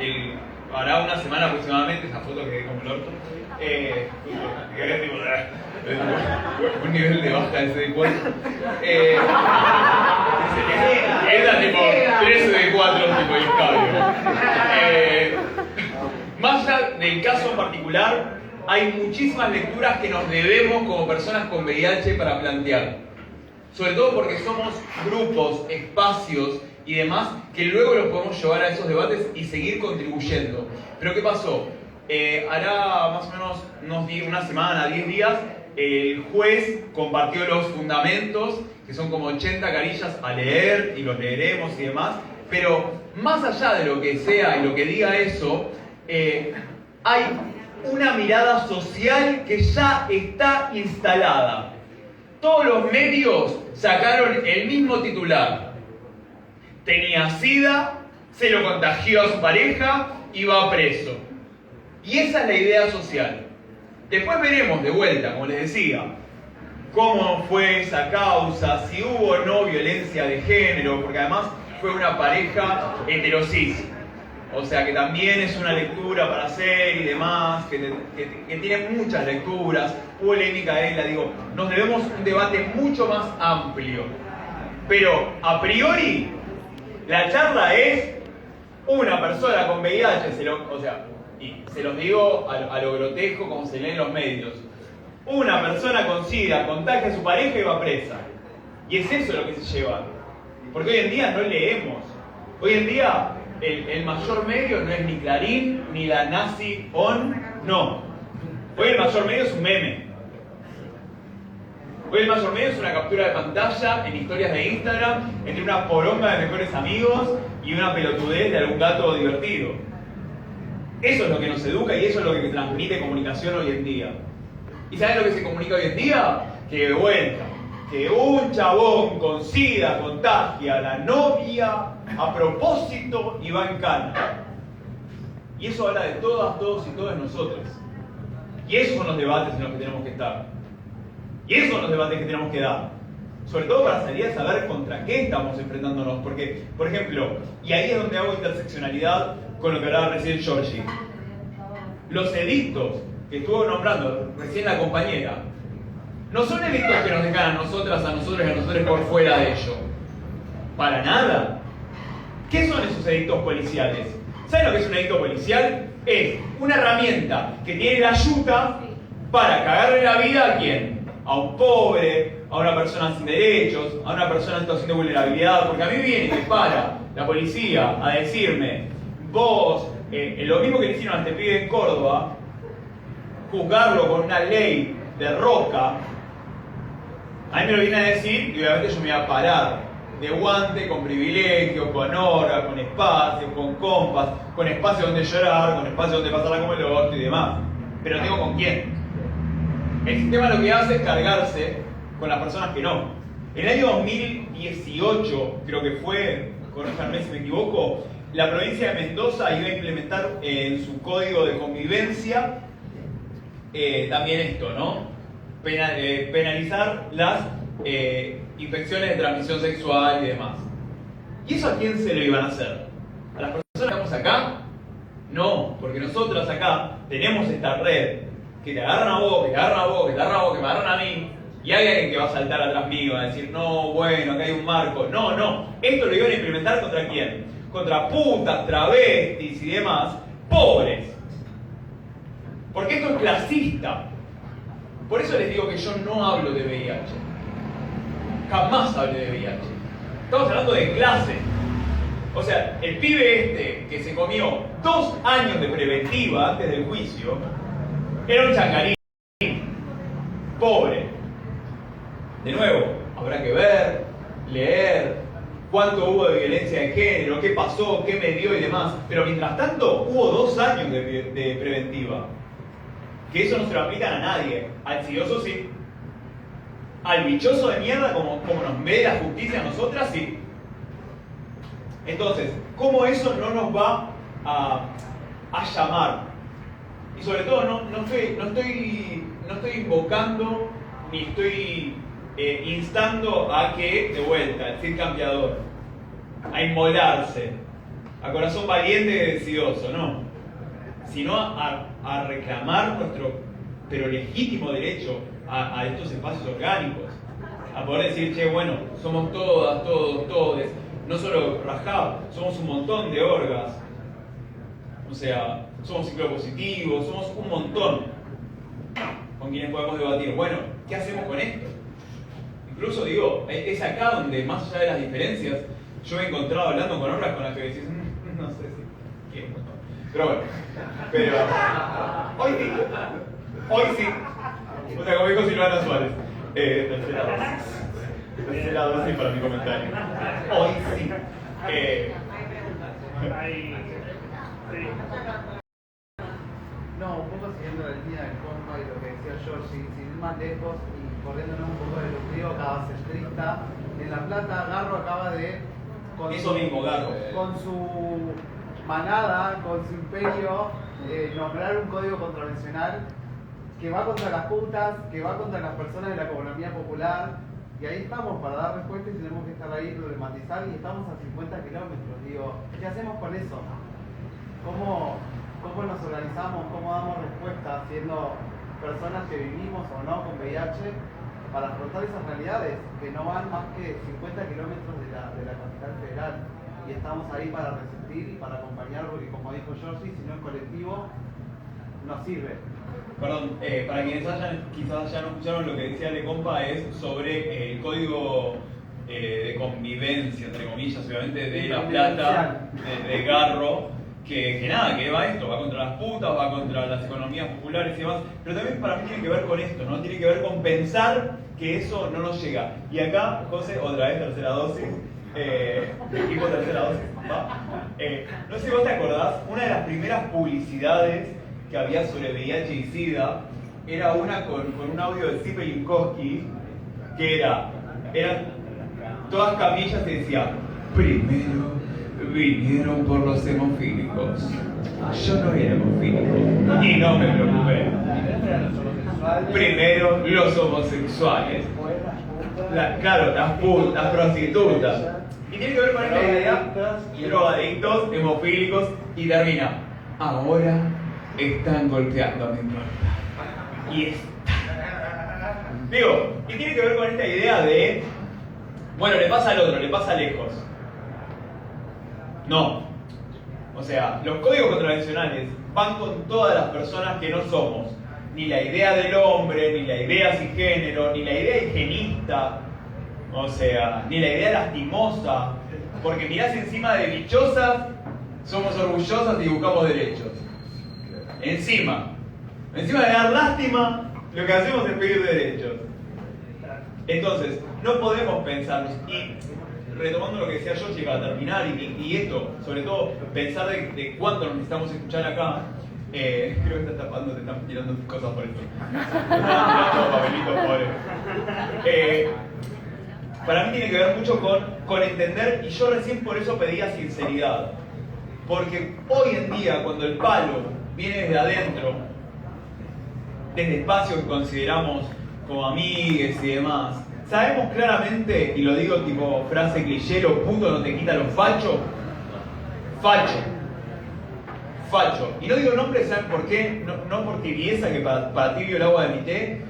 hará una semana aproximadamente, esa foto que quedé como el orto, un nivel de baja ese de 4. Era tipo 13 de 4, tipo escabio. Más allá del caso en particular, hay muchísimas lecturas que nos debemos como personas con VIH para plantear. Sobre todo porque somos grupos, espacios y demás que luego los podemos llevar a esos debates y seguir contribuyendo. Pero ¿qué pasó? Hará más o menos una semana, 10 días, el juez compartió los fundamentos, que son como 80 carillas a leer, y los leeremos y demás. Pero más allá de lo que sea y lo que diga eso, hay una mirada social que ya está instalada. Todos los medios sacaron el mismo titular. Tenía SIDA, se lo contagió a su pareja y va preso. Y esa es la idea social. Después veremos de vuelta, como les decía, cómo fue esa causa, si hubo o no violencia de género, porque además fue una pareja heterosis. O sea que también es una lectura para hacer y demás, que tiene muchas lecturas, polémica digo, nos debemos un debate mucho más amplio. Pero a priori, la charla es una persona con VIH, y se los digo a lo grotesco como se lee en los medios. Una persona con SIDA contagia a su pareja y va presa. Y es eso lo que se lleva. Porque hoy en día no leemos. Hoy en día el mayor medio no es ni Clarín, ni la Nazi On, no. Hoy el mayor medio es un meme. Hoy el mayor medio es una captura de pantalla en historias de Instagram entre una poronga de mejores amigos y una pelotudez de algún gato divertido. Eso es lo que nos educa y eso es lo que transmite comunicación hoy en día. ¿Y sabes lo que se comunica hoy en día? Que de vuelta, que un chabón con SIDA contagia a la novia a propósito y va en cana. Y eso habla de todas, todos y todas nosotros. Y esos son los debates en los que tenemos que estar. Y esos son los debates que tenemos que dar. Sobre todo para salir a saber contra qué estamos enfrentándonos. Porque, por ejemplo, y ahí es donde hago interseccionalidad con lo que hablaba recién Georgie. Los edictos que estuvo nombrando recién la compañera, no son edictos que nos dejan a nosotras, a nosotros y a nosotros por fuera de ello. Para nada. ¿Qué son esos edictos policiales? ¿Saben lo que es un edicto policial? Es una herramienta que tiene la yuta para cagarle la vida a quién. A un pobre, a una persona sin derechos, a una persona en situación de vulnerabilidad. Porque a mí viene y me para la policía a decirme, vos, lo mismo que le hicieron a este pibe en Córdoba, juzgarlo con una ley de roca, a mí me lo viene a decir y obviamente yo me voy a parar de guante, con privilegio, con hora, con espacio, con compas, con espacio donde llorar, con espacio donde pasarla como el orto y demás. Pero no tengo con quién. El sistema lo que hace es cargarse con las personas que no. En el año 2018, creo que fue, corríjanme si me equivoco, la provincia de Mendoza iba a implementar en su código de convivencia también esto, ¿no? Penalizar las infecciones de transmisión sexual y demás. ¿Y eso a quién se lo iban a hacer? ¿A las personas que estamos acá? No, porque nosotros acá tenemos esta red que te agarran a vos, que te agarran a vos, que te agarran a vos, que me agarran a mí, y hay alguien que va a saltar atrás mío, va a decir, no, bueno, acá hay un marco. No, no, esto lo iban a implementar ¿contra quién? Contra putas, travestis y demás, pobres. Porque esto es clasista. Por eso les digo que yo no hablo de VIH. Jamás hablo de VIH. Estamos hablando de clase. O sea, el pibe este que se comió 2 años de preventiva antes del juicio era un changarín. Pobre. De nuevo, habrá que ver, leer, cuánto hubo de violencia de género, qué pasó, qué me dio y demás. Pero mientras tanto, hubo 2 años de preventiva. Que eso no se lo aplican a nadie. Al sidioso sí. Al bichoso de mierda, como nos ve la justicia a nosotras, sí. Entonces, ¿cómo eso no nos va a llamar? Y sobre todo, no estoy invocando ni estoy instando a que, de vuelta, el Cid Campeador, a inmolarse, a corazón valiente y decidoso, no. Sino a reclamar nuestro, pero legítimo derecho a estos espacios orgánicos. A poder decir, che, bueno, somos todas, todos, todes. No solo Rajab, somos un montón de orgas. O sea, somos ciclopositivos, somos un montón con quienes podemos debatir. Bueno, ¿qué hacemos con esto? Incluso digo, es acá donde, más allá de las diferencias, yo me he encontrado hablando con orgas con las que decís, no sé si quiero. Pero bueno, hoy sí. O sea, como dijo Silvana Suárez. Tercera sí para mi comentario. Hoy sí. No, un poco siguiendo la línea del compa y lo que decía Georgie, sin ir más lejos y corriéndonos un poco de lo frío, cada centrista. En La Plata, Garro acaba de. Eso mismo, Garro. Con su manada, con su imperio, nombrar un código contravencional que va contra las putas, que va contra las personas de la economía popular. Y ahí estamos para dar respuesta y tenemos que estar ahí, problematizar, y estamos a 50 kilómetros. Digo, ¿qué hacemos con eso? ¿Cómo nos organizamos? ¿Cómo damos respuesta siendo personas que vivimos o no con VIH para afrontar esas realidades que no van más que 50 kilómetros de la capital federal? Y estamos ahí para resistir y para acompañar, porque como dijo Georgie, si no es colectivo, no sirve. Perdón, para quienes quizás ya no escucharon, lo que decía Le Compa es sobre el código de convivencia, entre comillas, obviamente, de La Plata, de Garro, que nada, que va esto, va contra las putas, va contra las economías populares y demás, pero también para mí tiene que ver con esto, ¿no? Tiene que ver con pensar que eso no nos llega. Y acá, José, otra vez tercera dosis, equipo tercera dosis, ¿va? No sé si vos te acordás, una de las primeras publicidades que había sobre VIH y SIDA era una con un audio de Stipe Linkowski, que eran todas camillas que decía: primero vinieron por los hemofílicos. Yo no era hemofílico y no me preocupé. Primero los homosexuales. Claro, las prostitutas. Y tiene que ver con esta idea, drogadictos, hemofílicos, y termina: ahora están golpeando a mi puerta. Y digo, y tiene que ver con esta idea de, bueno, le pasa al otro, le pasa lejos. No. O sea, los códigos contravencionales van con todas las personas que no somos ni la idea del hombre, ni la idea cisgénero, ni la idea higienista, o sea, ni la idea lastimosa, porque mirás encima de dichosas, somos orgullosas y buscamos derechos. Encima de dar lástima, lo que hacemos es pedir derechos. Entonces, no podemos pensarnos, y retomando lo que decía Yoshi para terminar, y esto, sobre todo, pensar de cuánto nos necesitamos escuchar acá. Creo que estás tapando, te están tirando cosas por esto. Papelitos, pobre. Para mí tiene que ver mucho con entender, y yo recién por eso pedía sinceridad. Porque hoy en día, cuando el palo viene desde adentro, desde espacios que consideramos como amigues y demás, sabemos claramente, y lo digo tipo frase cliché: los putos no te quitan los fachos. Facho. Y no digo nombres, ¿saben por qué? No por tibieza, que para tibio el agua de mi té,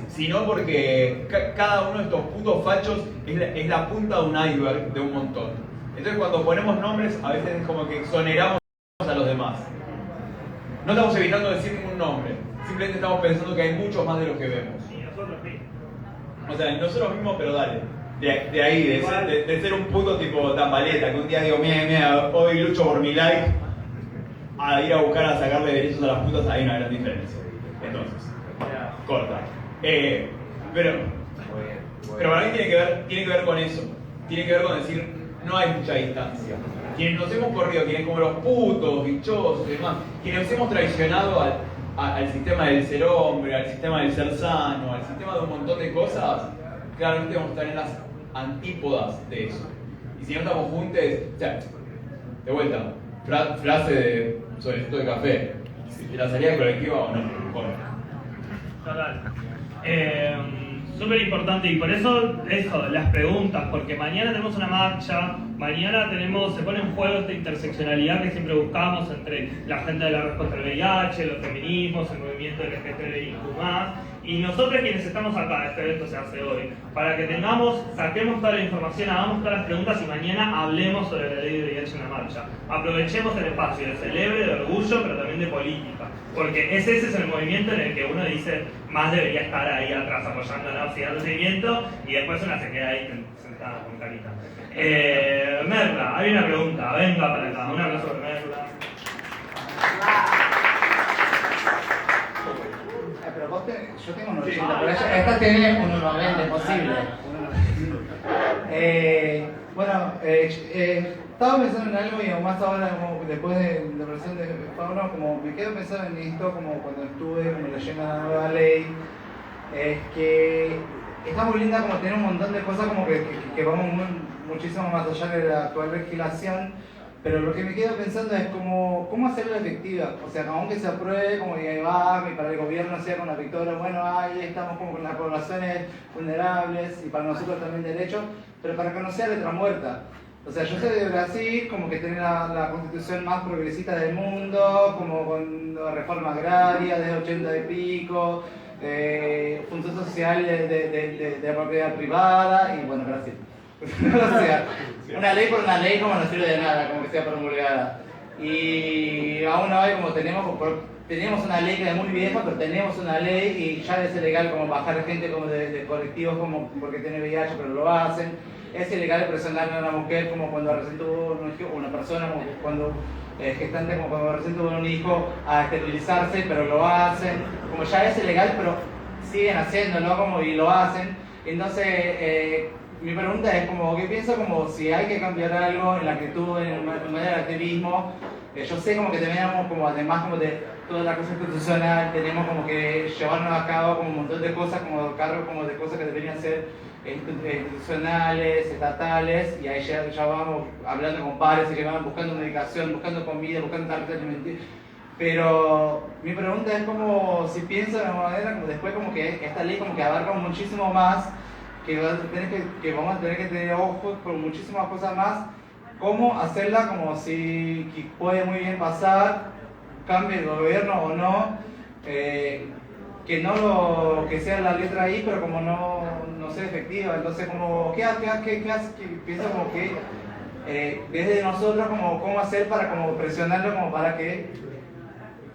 sino porque cada uno de estos putos fachos es la punta de un iceberg de un montón. Entonces cuando ponemos nombres, a veces es como que exoneramos a los demás. No estamos evitando decir ningún nombre, simplemente estamos pensando que hay muchos más de los que vemos. Y nosotros mismos. O sea, nosotros mismos, pero dale. De ahí, de ser un puto tipo tambaleta, que un día digo, mira, hoy lucho por mi like, a ir a buscar a sacarle derechos a las putas, hay una gran diferencia. Entonces, corta. Pero para mí tiene que ver con eso. Tiene que ver con decir, no hay mucha distancia. Quienes nos hemos corrido, quienes como los putos, bichosos y demás, quienes hemos traicionado al sistema del ser hombre, al sistema del ser sano, al sistema de un montón de cosas, claramente vamos a estar en las antípodas de eso. Y si no estamos juntos, o sea, de vuelta, frase sobre esto de café, ¿de la salida colectiva o no? Bueno. Total. Súper importante, y por eso las preguntas, porque mañana tenemos una marcha, mañana se pone en juego esta interseccionalidad que siempre buscamos entre la gente de la red contra el VIH, los feminismos, el movimiento LGTBIQ+, y nosotros quienes estamos acá, este evento se hace hoy, para que saquemos toda la información, hagamos todas las preguntas y mañana hablemos sobre la ley de VIH en la marcha. Aprovechemos el espacio de celebre, de orgullo, pero también de política, porque ese es el movimiento en el que uno dice, más debería estar ahí atrás apoyándonos y dando seguimiento, y después una se queda ahí sentada con carita. Merla, hay una pregunta, venga para acá, un abrazo por Merla. Pero yo tengo un 80, pero esta tiene un 90 posible. Estaba pensando en algo y más ahora, como después de la versión de Fauno, como me quedo pensando en esto, como cuando estuve leyendo la nueva ley, es que está muy linda como tener un montón de cosas como que vamos muchísimo más allá de la actual legislación, pero lo que me quedo pensando es cómo hacerla efectiva. O sea, aunque se apruebe, como que va, y para el gobierno sea con la victoria, bueno, ahí estamos como con las poblaciones vulnerables y para nosotros también derechos, pero para que no sea letra muerta. O sea, yo soy de Brasil, como que tiene la constitución más progresista del mundo, como con la reforma agraria desde 80 y pico, función social de la propiedad privada, y bueno, Brasil. O sea, una ley por una ley como no sirve de nada, como que sea promulgada. Y aún hoy como teníamos una ley que es muy vieja, pero tenemos una ley y ya es ilegal como bajar gente como de colectivos como porque tiene VIH, pero lo hacen. es ilegal presionar a una mujer como cuando recién tuvo un hijo, o una persona como cuando gestante como cuando recién tuvo un hijo a esterilizarse, pero lo hacen, como ya es ilegal, pero siguen haciéndolo como y lo hacen. Entonces, mi pregunta es como que pienso como si hay que cambiar algo en la actitud, en el medio del activismo. Yo sé como que tenemos como además como de toda la cosa institucional, tenemos como que llevarnos a cabo como un montón de cosas, como cargos como de cosas que deberían ser institucionales, estatales, y ahí ya vamos hablando con padres y que van buscando medicación, buscando comida, buscando tarjetas alimenticias. Pero mi pregunta es como si pienso de alguna manera como después como que esta ley como que abarca muchísimo más, que vamos a tener que tener ojos por muchísimas cosas más, cómo hacerla como si que puede muy bien pasar, cambie el gobierno o no, que no lo, que sea la letra ahí, pero como no sea efectiva. Entonces como ¿qué hace? Pienso como que desde nosotros como cómo hacer para como presionarlo como para que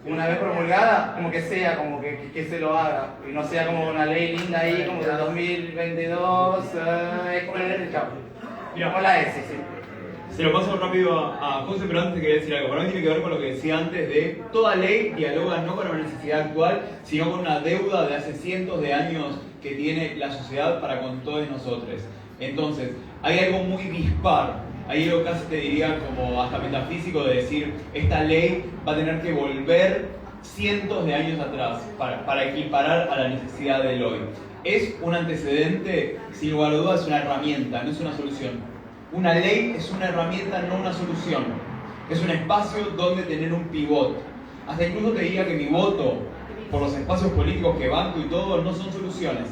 una vez promulgada como que sea como que se lo haga y no sea como una ley linda ahí como de 2022 chao. Mira, como la S, sí. Se lo paso rápido a José, pero antes te quería decir algo. Para mí tiene que ver con lo que decía antes de toda ley dialoga no con una necesidad actual, sino con una deuda de hace cientos de años que tiene la sociedad para con todos nosotros. Entonces, hay algo muy dispar. Ahí lo casi te diría como hasta metafísico de decir, esta ley va a tener que volver cientos de años atrás para equiparar a la necesidad del hoy. Es un antecedente, sin lugar a dudas, es una herramienta, no es una solución. Una ley es una herramienta, no una solución. Es un espacio donde tener un pivot. Hasta incluso te diría que mi voto por los espacios políticos que banco y todo no son soluciones.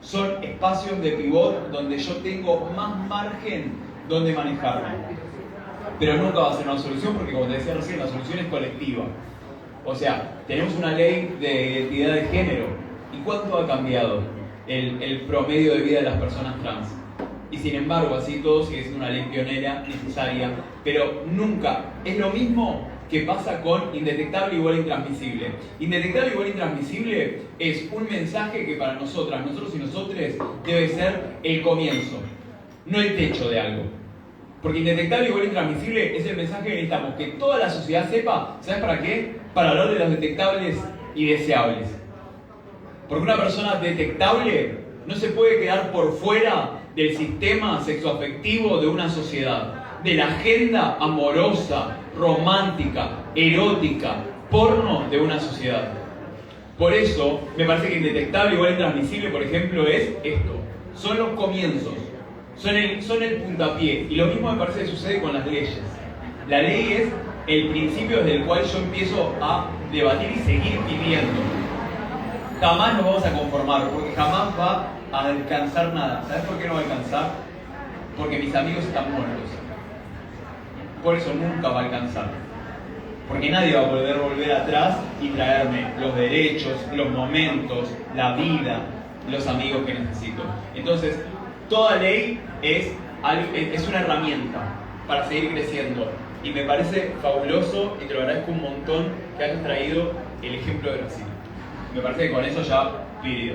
Son espacios de pivot donde yo tengo más margen donde manejarme. Pero nunca va a ser una solución porque, como te decía recién, la solución es colectiva. O sea, tenemos una ley de identidad de género. ¿Y cuánto ha cambiado el promedio de vida de las personas trans? Y sin embargo, así todo sigue siendo una ley pionera, necesaria, pero nunca. Es lo mismo que pasa con indetectable igual a intransmisible. Indetectable igual a intransmisible es un mensaje que para nosotras, nosotros y nosotres debe ser el comienzo, no el techo de algo. Porque indetectable igual a intransmisible es el mensaje que necesitamos que toda la sociedad sepa. ¿Sabes para qué? Para hablar de los detectables y deseables. Porque una persona detectable no se puede quedar por fuera del sistema sexoafectivo de una sociedad, de la agenda amorosa, romántica, erótica, porno de una sociedad. Por eso, me parece que indetectable igual a intransmisible, por ejemplo, es esto. Son los comienzos, son el puntapié. Y lo mismo me parece que sucede con las leyes. La ley es el principio desde el cual yo empiezo a debatir y seguir viviendo. Jamás nos vamos a conformar, porque jamás va a alcanzar nada. ¿Sabes por qué no va a alcanzar? Porque mis amigos están muertos. Por eso nunca va a alcanzar. Porque nadie va a poder volver atrás y traerme los derechos, los momentos, la vida, los amigos que necesito. Entonces, toda ley es una herramienta para seguir creciendo. Y me parece fabuloso y te lo agradezco un montón que hayas traído el ejemplo de Brasil. Me parece que con eso ya pidió.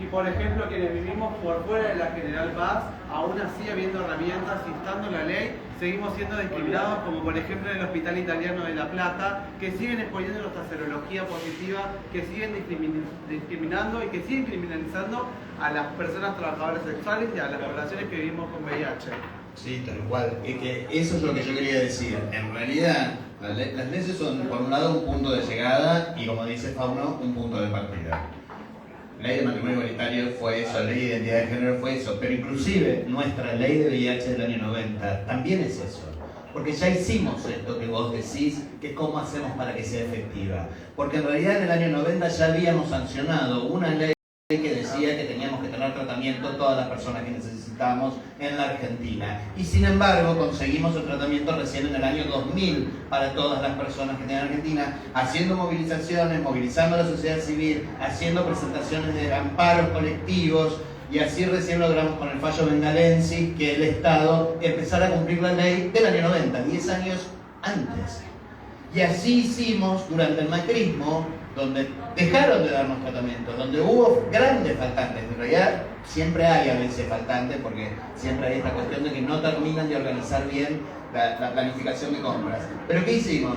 Y por ejemplo, quienes vivimos por fuera de la General Paz, aún así habiendo herramientas y estando la ley, seguimos siendo discriminados, como por ejemplo en el Hospital Italiano de La Plata, que siguen exponiendo nuestra serología positiva, que siguen discriminando y que siguen criminalizando a las personas trabajadoras sexuales y a las poblaciones que vivimos con VIH. Sí, tal cual. Es que eso es lo que yo quería decir. En realidad, las leyes son, por un lado, un punto de llegada y, como dice Fauno, un punto de partida. La ley de matrimonio igualitario fue eso, la ley de identidad de género fue eso, pero inclusive nuestra ley de VIH del año 90 también es eso. Porque ya hicimos esto que vos decís, que cómo hacemos para que sea efectiva. Porque en realidad en el año 90 ya habíamos sancionado una ley que decía que teníamos que tener tratamiento todas las personas que necesitábamos en la Argentina. Y sin embargo conseguimos el tratamiento recién en el año 2000 para todas las personas que tenían en Argentina, haciendo movilizaciones, movilizando a la sociedad civil, haciendo presentaciones de amparos colectivos, y así recién logramos con el fallo Bengalensi que el Estado empezara a cumplir la ley del año 90, 10 años antes. Y así hicimos durante el macrismo, donde dejaron de darnos tratamientos, donde hubo grandes faltantes. En realidad siempre hay a veces faltantes porque siempre hay esta cuestión de que no terminan de organizar bien la planificación de compras. Pero ¿qué hicimos?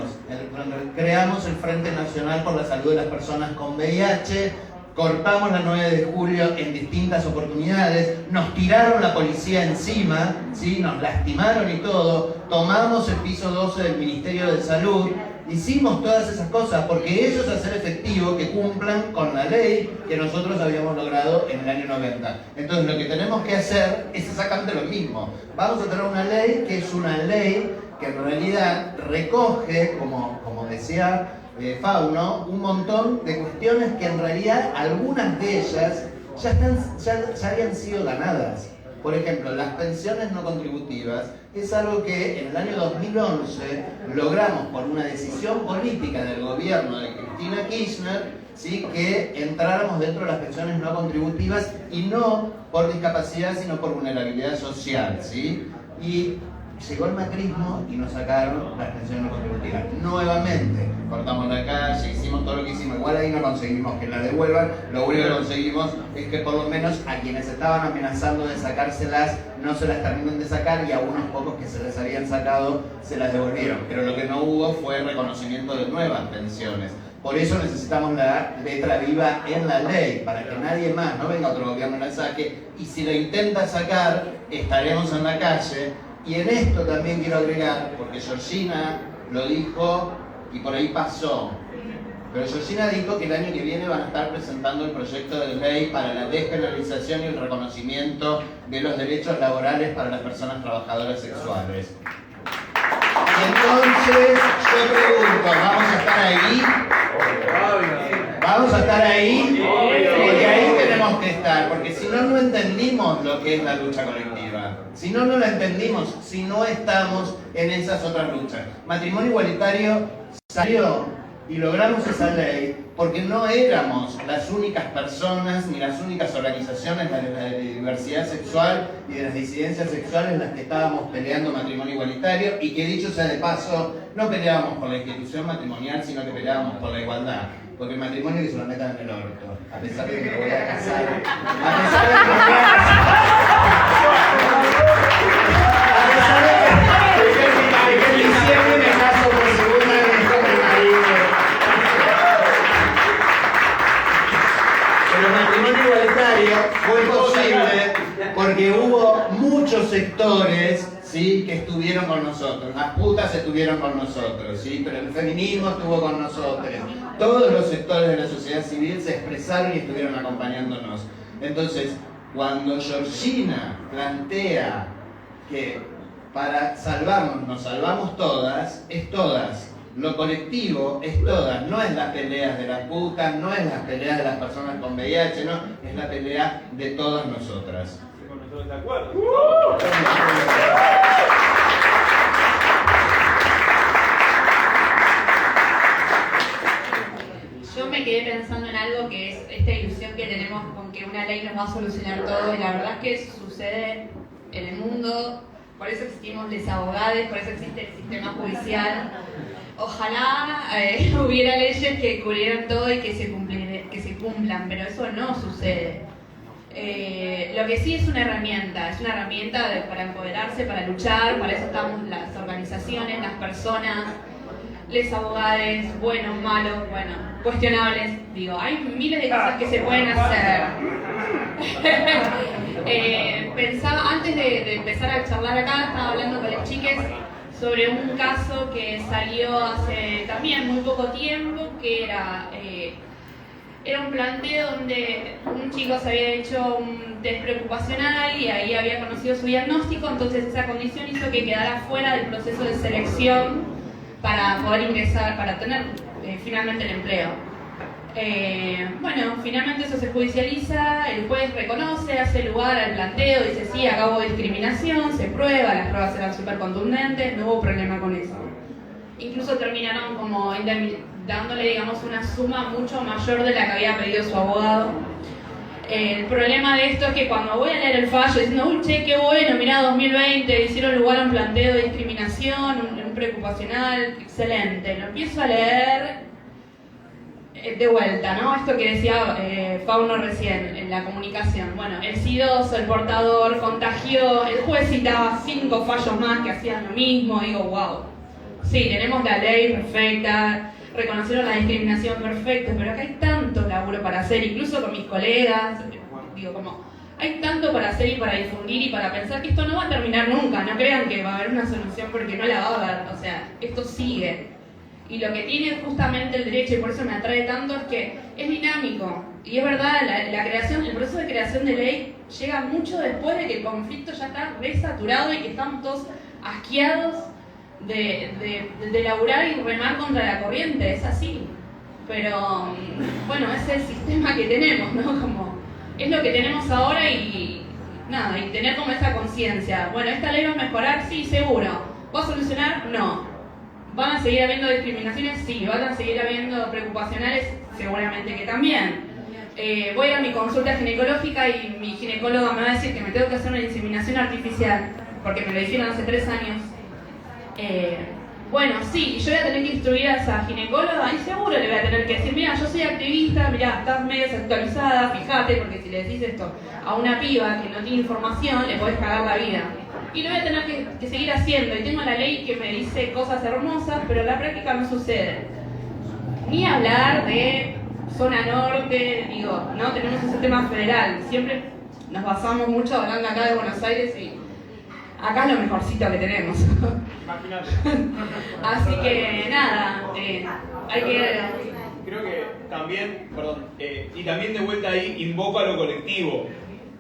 Cuando creamos el Frente Nacional por la Salud de las Personas con VIH, cortamos la 9 de julio en distintas oportunidades, nos tiraron la policía encima, ¿sí? Nos lastimaron y todo, tomamos el piso 12 del Ministerio de Salud, hicimos todas esas cosas porque ellos hacer efectivo que cumplan con la ley que nosotros habíamos logrado en el año 90. Entonces lo que tenemos que hacer es exactamente lo mismo. Vamos a tener una ley que es una ley que en realidad recoge, como decía Fauno, un montón de cuestiones que en realidad algunas de ellas ya habían sido ganadas. Por ejemplo, las pensiones no contributivas es algo que en el año 2011 logramos por una decisión política del gobierno de Cristina Kirchner, ¿sí? Que entráramos dentro de las pensiones no contributivas y no por discapacidad sino por vulnerabilidad social, ¿sí? Y llegó el macrismo y nos sacaron las pensiones no contributivas. Nuevamente, cortamos la calle, hicimos todo lo que hicimos. Igual ahí no conseguimos que la devuelvan. Lo único que conseguimos es que por lo menos a quienes estaban amenazando de sacárselas no se las terminen de sacar y a unos pocos que se les habían sacado se las devolvieron. Pero lo que no hubo fue reconocimiento de nuevas pensiones. Por eso necesitamos la letra viva en la ley, para que nadie más, no venga otro gobierno y la saque. Y si lo intenta sacar, estaremos en la calle. Y en esto también quiero agregar, porque Georgina lo dijo y por ahí pasó, pero Georgina dijo que el año que viene van a estar presentando el proyecto de ley para la despenalización y el reconocimiento de los derechos laborales para las personas trabajadoras sexuales. Y entonces yo pregunto, ¿vamos a estar ahí? ¿Vamos a estar ahí? Porque ahí tenemos que estar, porque si no, no entendimos lo que es la lucha colectiva. Si no, no la entendimos, si no estamos en esas otras luchas. Matrimonio igualitario salió y logramos esa ley porque no éramos las únicas personas ni las únicas organizaciones de la diversidad sexual y de las disidencias sexuales las que estábamos peleando matrimonio igualitario, y que dicho sea de paso, no peleábamos por la institución matrimonial, sino que peleábamos por la igualdad. Porque el matrimonio que se lo metan en el orto, a pesar de que me voy a casar, a pesar de que me voy a casar, a pesar de que en diciembre me caso por segunda vez con mi marido. Pero el matrimonio igualitario fue posible porque hubo muchos sectores, ¿sí?, que estuvieron con nosotros. Las putas estuvieron con nosotros, ¿sí?, pero el feminismo estuvo con nosotros. Todos los sectores de la sociedad civil se expresaron y estuvieron acompañándonos. Entonces, cuando Georgina plantea que para salvarnos nos salvamos todas, es todas. Lo colectivo es todas, no es las peleas de las putas, no es las peleas de las personas con VIH, no, es la pelea de todas nosotras. Con nosotros de acuerdo. Yo me quedé pensando en algo que es esta ilusión que tenemos con que una ley nos va a solucionar todo, y la verdad es que eso sucede en el mundo. Por eso existimos los abogados, por eso existe el sistema judicial. Ojalá hubiera leyes que cubrieran todo y que se cumplan, pero eso no sucede. Lo que sí es una herramienta para empoderarse, para luchar. Para eso estamos las organizaciones, las personas, los abogados, buenos, malos, bueno, cuestionables. Digo, hay miles de cosas que se pueden hacer. Pensaba, antes de empezar a charlar acá, estaba hablando con las chicas sobre un caso que salió hace también muy poco tiempo, que era un planteo donde un chico se había hecho un test preocupacional y ahí había conocido su diagnóstico, entonces esa condición hizo que quedara fuera del proceso de selección para poder ingresar, para tener finalmente el empleo. Bueno, finalmente eso se judicializa, el juez reconoce, hace lugar al planteo, dice sí, acá hubo discriminación, se prueba, las pruebas eran súper contundentes, no hubo problema con eso. Incluso terminaron como dándole, digamos, una suma mucho mayor de la que había pedido su abogado. El problema de esto es que cuando voy a leer el fallo diciendo, uy, che, qué bueno, mirá, 2020, hicieron lugar a un planteo de discriminación, un preocupacional, excelente, lo empiezo a leer. de vuelta, ¿no? Esto que decía Fauno recién en la comunicación. Bueno, el SIDOS, el portador, contagió, el juez citaba 5 fallos más que hacían lo mismo. Digo, wow. Sí, tenemos la ley perfecta, reconocieron la discriminación perfecta, pero acá hay tanto laburo para hacer, incluso con mis colegas. Digo, como, hay tanto para hacer y para difundir y para pensar que esto no va a terminar nunca. No crean que va a haber una solución porque no la va a haber. O sea, esto sigue. Y lo que tiene justamente el derecho, y por eso me atrae tanto, es que es dinámico. Y es verdad, la creación, el proceso de creación de ley llega mucho después de que el conflicto ya está resaturado y que estamos todos asqueados de laburar y remar contra la corriente. Es así. Pero, bueno, es el sistema que tenemos, ¿no? Como, es lo que tenemos ahora y nada, y tener como esa conciencia. Bueno, ¿esta ley va a mejorar? Sí, seguro. ¿Va a solucionar? No. ¿Van a seguir habiendo discriminaciones? Sí. ¿Van a seguir habiendo preocupacionales? Seguramente que también. Voy a mi consulta ginecológica y mi ginecóloga me va a decir que me tengo que hacer una inseminación artificial, porque me lo dijeron hace 3 años. Bueno, sí, yo voy a tener que instruir a esa ginecóloga y seguro le voy a tener que decir, mira, yo soy activista, mira, estás medio desactualizada, fíjate, porque si le decís esto a una piba que no tiene información, le podés cagar la vida. Y lo voy a tener que seguir haciendo, y tengo la ley que me dice cosas hermosas, pero en la práctica no sucede. Ni hablar de zona norte, digo, no tenemos un sistema federal, siempre nos basamos mucho hablando acá de Buenos Aires y acá es lo mejorcito que tenemos. Imagínate. Así que nada, hay que... Creo que también, perdón, y también de vuelta ahí invoco a lo colectivo.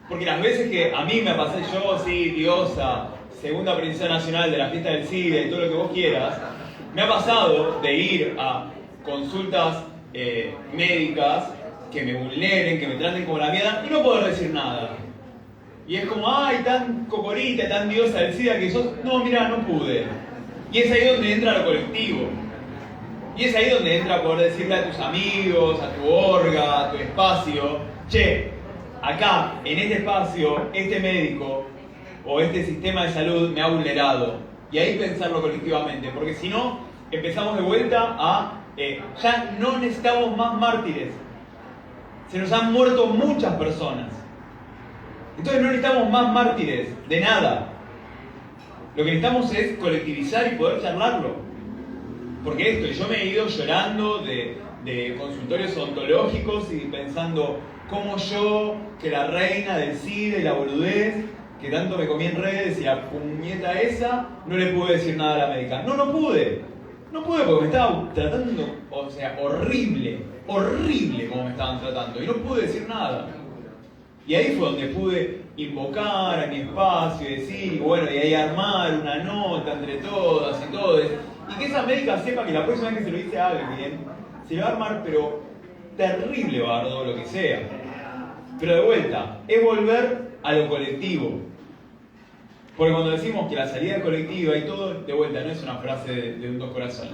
Porque las veces que a mí me pasé yo, sí, diosa, segunda princesa nacional de la fiesta del SIDA y todo lo que vos quieras, me ha pasado de ir a consultas médicas que me vulneren, que me traten como la mierda y no poder decir nada. Y es como, ay, tan cocorita, tan diosa del SIDA que sos. No, mira, no pude. Y es ahí donde entra lo colectivo. Y es ahí donde entra poder decirle a tus amigos, a tu orga, a tu espacio, che, acá, en este espacio, este médico o este sistema de salud me ha vulnerado. Y ahí pensarlo colectivamente, porque si no, empezamos de vuelta a, ya no necesitamos más mártires. Se nos han muerto muchas personas. Entonces no necesitamos más mártires, de nada. Lo que necesitamos es colectivizar y poder charlarlo. Porque esto, yo me he ido llorando de consultorios odontológicos y pensando cómo yo, que la reina del SIDA y la boludez, que tanto me comí en redes y la puñeta esa, no le pude decir nada a la médica. No pude. No pude porque me estaban tratando, o sea, horrible como me estaban tratando. Y no pude decir nada. Y ahí fue donde pude invocar a mi espacio y decir, y bueno, y ahí armar una nota entre todas y todos. Y que esa médica sepa que la próxima vez que se lo dice a alguien, se lo va a armar, pero terrible bardo, lo que sea. Pero de vuelta, es volver a lo colectivo. Porque cuando decimos que la salida es colectiva y todo, de vuelta, no es una frase de un dos corazones.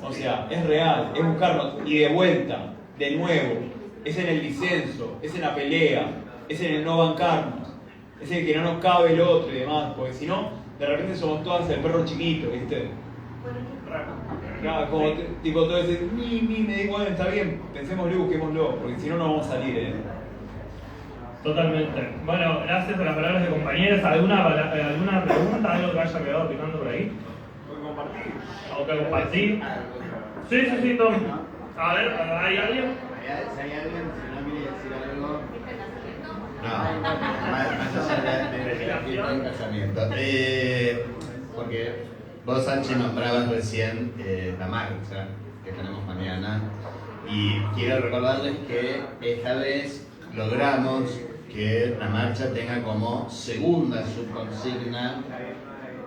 O sea, es real, es buscarlo. Y de vuelta, de nuevo, es en el disenso, es en la pelea, es en el no bancarnos, es en el que no nos cabe el otro y demás. Porque si no, de repente somos todas el perro chiquito, ¿viste? Claro, como tipo todo ese, me digo, bueno, está bien, pensémoslo y busquémoslo, porque si no, no vamos a salir, ¿eh? Totalmente. Bueno, gracias a las palabras de compañeros. ¿Alguna pregunta, algo que haya quedado picando por ahí? ¿O que compartir? Sí, Tom. A ver, ¿hay alguien? Si hay alguien, si no quiere decir algo. No, más allá de casamiento. Porque vos, Sánchez, nombrabas recién la marcha que tenemos mañana. Y quiero recordarles que esta vez logramos que la marcha tenga como segunda subconsigna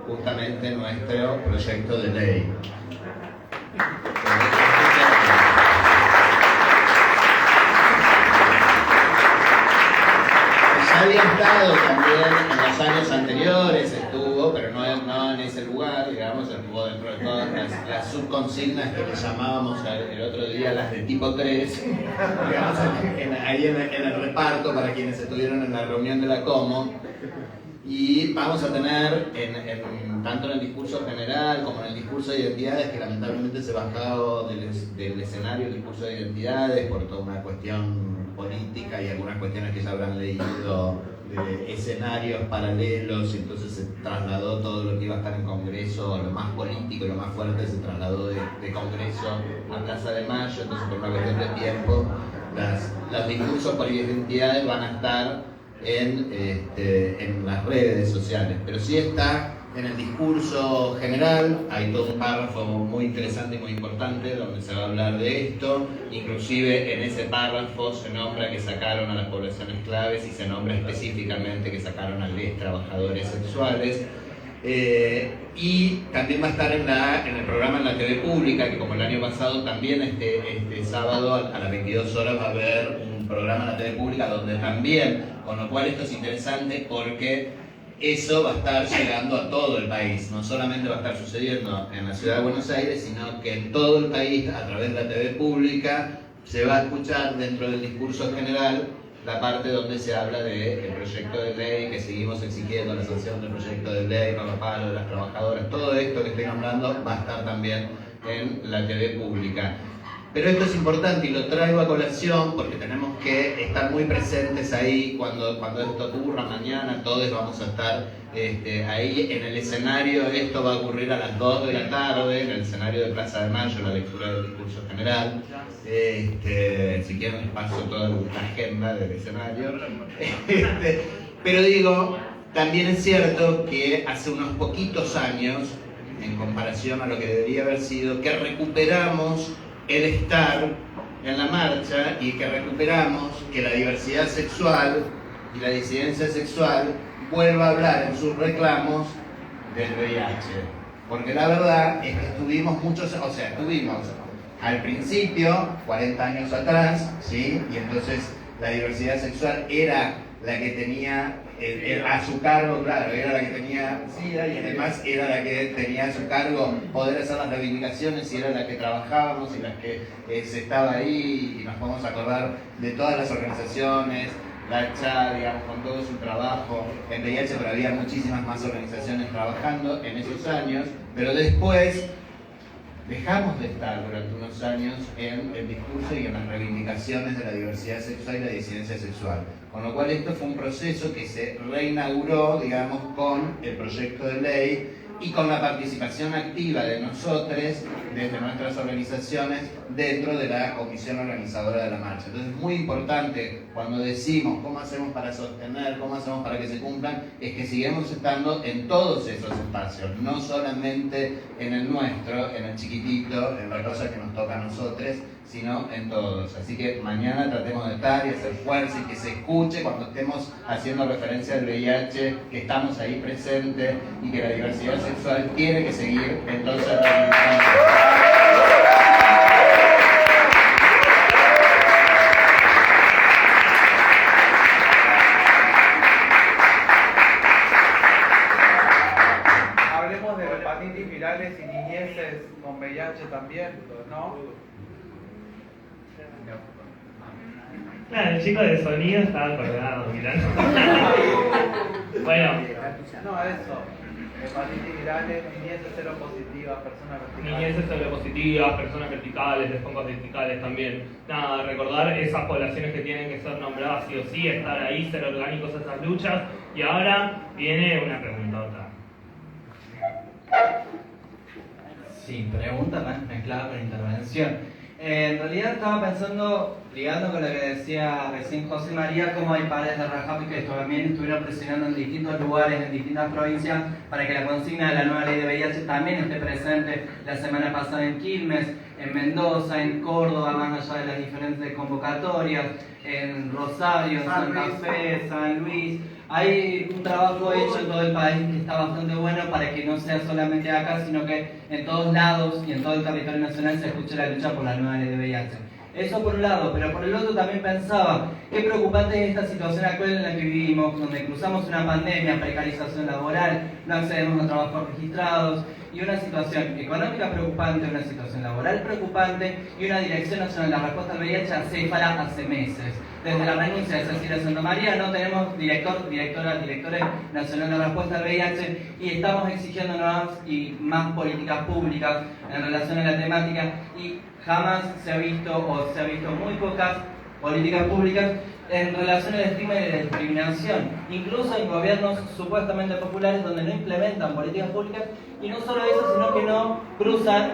justamente nuestro proyecto de ley. Ya había estado también en los años anteriores, estuvo, pero no en ese lugar, digamos, estuvo dentro de todas las subconsignas que le llamábamos el otro día las de tipo 3, digamos, ahí en el reparto para quienes estuvieron en la reunión de la Como. Y vamos a tener, tanto en el discurso general como en el discurso de identidades, que lamentablemente se bajado del escenario el discurso de identidades por toda una cuestión política y algunas cuestiones que ya habrán leído de escenarios paralelos, y entonces se trasladó todo lo que iba a estar en Congreso, lo más político y lo más fuerte se trasladó de Congreso a Plaza de Mayo. Entonces, por una cuestión de tiempo, los discursos por identidades van a estar en las redes sociales, pero sí está en el discurso general. Hay todo un párrafo muy interesante y muy importante donde se va a hablar de esto. Inclusive en ese párrafo se nombra que sacaron a las poblaciones claves y se nombra específicamente que sacaron a los trabajadores sexuales. Y también va a estar en el programa en la TV pública, que como el año pasado también este sábado a las 22 horas va a haber un programa en la TV pública donde también, con lo cual esto es interesante porque eso va a estar llegando a todo el país. No solamente va a estar sucediendo en la ciudad de Buenos Aires, sino que en todo el país, a través de la TV pública, se va a escuchar dentro del discurso general la parte donde se habla del proyecto de ley, que seguimos exigiendo la sanción del proyecto de ley con los palos de las trabajadoras. Todo esto que estoy nombrando va a estar también en la TV pública. Pero esto es importante y lo traigo a colación porque tenemos que estar muy presentes ahí cuando esto ocurra mañana. Todos vamos a estar ahí en el escenario. Esto va a ocurrir a las 2 de la tarde en el escenario de Plaza de Mayo, la lectura del discurso general. Si quieren les paso toda la agenda del escenario. Pero digo, también es cierto que hace unos poquitos años, en comparación a lo que debería haber sido, que recuperamos el estar en la marcha y que recuperamos que la diversidad sexual y la disidencia sexual vuelva a hablar en sus reclamos del VIH. Porque la verdad es que estuvimos al principio, 40 años atrás, ¿sí? Y entonces la diversidad sexual era la que tenía a su cargo, claro, era la que tenía SIDA y además era la que tenía a su cargo poder hacer las reivindicaciones y era la que trabajábamos y la que se estaba ahí, y nos podemos acordar de todas las organizaciones, la CHA, digamos, con todo su trabajo en VIH, pero había muchísimas más organizaciones trabajando en esos años, pero después dejamos de estar durante unos años en el discurso y en las reivindicaciones de la diversidad sexual y la disidencia sexual. Con lo cual esto fue un proceso que se reinauguró, digamos, con el proyecto de ley y con la participación activa de nosotros, desde nuestras organizaciones, dentro de la comisión organizadora de la marcha. Entonces es muy importante cuando decimos cómo hacemos para sostener, cómo hacemos para que se cumplan, es que sigamos estando en todos esos espacios, no solamente en el nuestro, en el chiquitito, en la cosa que nos toca a nosotros, sino en todos. Así que mañana tratemos de estar y hacer fuerza y que se escuche cuando estemos haciendo referencia al VIH, que estamos ahí presentes y que la diversidad sexual tiene que seguir entonces reivindicando. Hablemos de hepatitis virales y niñeces con VIH también, ¿no? Claro, el chico de sonido estaba colgado mirando. Bueno, No, eso. Hepatitis virales, niñeces seropositivas, personas verticales. niñeces seropositivas, personas verticales, desfongos verticales también. Nada, recordar esas poblaciones que tienen que ser nombradas sí o sí, estar ahí, ser orgánicos a esas luchas. Y ahora viene una preguntota. Sí, pregunta más mezclada con intervención. En realidad estaba pensando, ligando con lo que decía recién José María, cómo hay padres de Rajab que también estuvieron presionando en distintos lugares, en distintas provincias, para que la consigna de la nueva ley de VIH también esté presente la semana pasada en Quilmes, en Mendoza, en Córdoba, más allá de las diferentes convocatorias, en Rosario, en Santa Fe, San Luis. Hay un trabajo hecho en todo el país que está bastante bueno para que no sea solamente acá, sino que en todos lados y en todo el territorio nacional se escuche la lucha por la nueva ley de VIH. Eso por un lado, pero por el otro también pensaba, qué preocupante es esta situación actual en la que vivimos, donde cruzamos una pandemia, precarización laboral, no accedemos a trabajos registrados, y una situación económica preocupante, una situación laboral preocupante y una Dirección Nacional de Respuesta al VIH acéfala hace meses. desde la renuncia de Cecilia Santamaría no tenemos directores nacional de respuesta al VIH y estamos exigiendo nuevas y más políticas públicas en relación a la temática y jamás se ha visto o se ha visto muy pocas políticas públicas en relación al estigma y la discriminación, incluso en gobiernos supuestamente populares donde no implementan políticas públicas y no solo eso, sino que no cruzan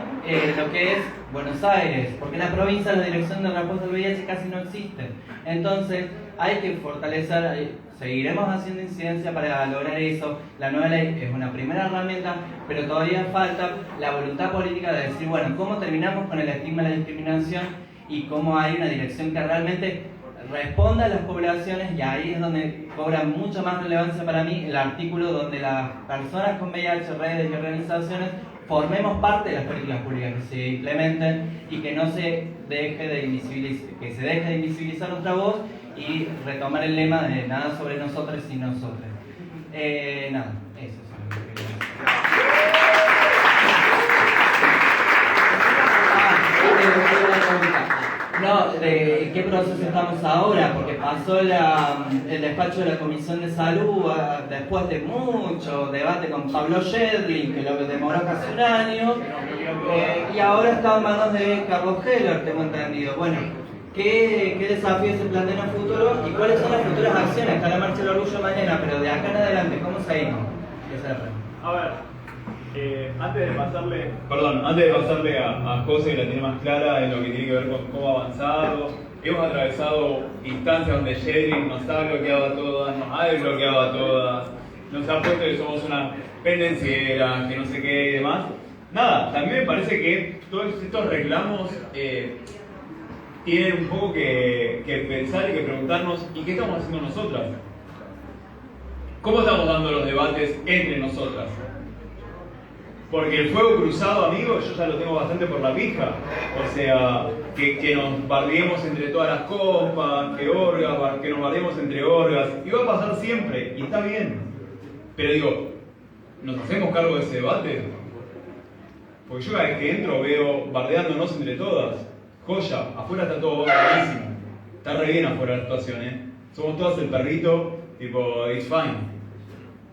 lo que es Buenos Aires, porque en la provincia la dirección de respuesta al VIH casi no existe. Entonces hay que fortalecer, seguiremos haciendo incidencia para lograr eso. La nueva ley es una primera herramienta, pero todavía falta la voluntad política de decir, bueno, ¿cómo terminamos con el estigma y la discriminación? Y cómo hay una dirección que realmente responda a las poblaciones, y ahí es donde cobra mucha más relevancia para mí el artículo donde las personas con VIH, redes y organizaciones formemos parte de las políticas públicas que se implementen y que no se deje de invisibilizar nuestra voz y retomar el lema de nada sobre nosotros y nosotros. Nada, eso es lo que quería decir. No, ¿de qué proceso estamos ahora? Porque pasó el despacho de la Comisión de Salud después de mucho debate con Pablo Yedlin, que lo demoró casi un año, y ahora está en manos de Carlos Heller, tengo entendido. Bueno, ¿qué desafíos se plantean en el futuro y cuáles son las futuras acciones? Está la Marcha del Orgullo mañana, pero de acá en adelante, ¿cómo seguimos? Esa es la pregunta. A ver. Antes de pasarle a José, que la tiene más clara en lo que tiene que ver con cómo ha avanzado, hemos atravesado instancias donde Yedlin nos ha bloqueado a todas, nos ha desbloqueado a todas, nos ha puesto que somos una pendenciera, que no sé qué y demás. Nada, también me parece que todos estos reclamos tienen un poco que pensar y que preguntarnos, ¿y qué estamos haciendo nosotras? ¿Cómo estamos dando los debates entre nosotras? Porque el fuego cruzado, amigos, yo ya lo tengo bastante por la pija. O sea, que nos bardeemos entre todas las compas, que nos bardeemos entre orgas. Y va a pasar siempre, y está bien. Pero digo, ¿nos hacemos cargo de ese debate? Porque yo cada vez que entro veo bardeándonos entre todas. Joya, afuera está todo buenísimo. Está re bien afuera la situación, Somos todas el perrito, tipo, it's fine.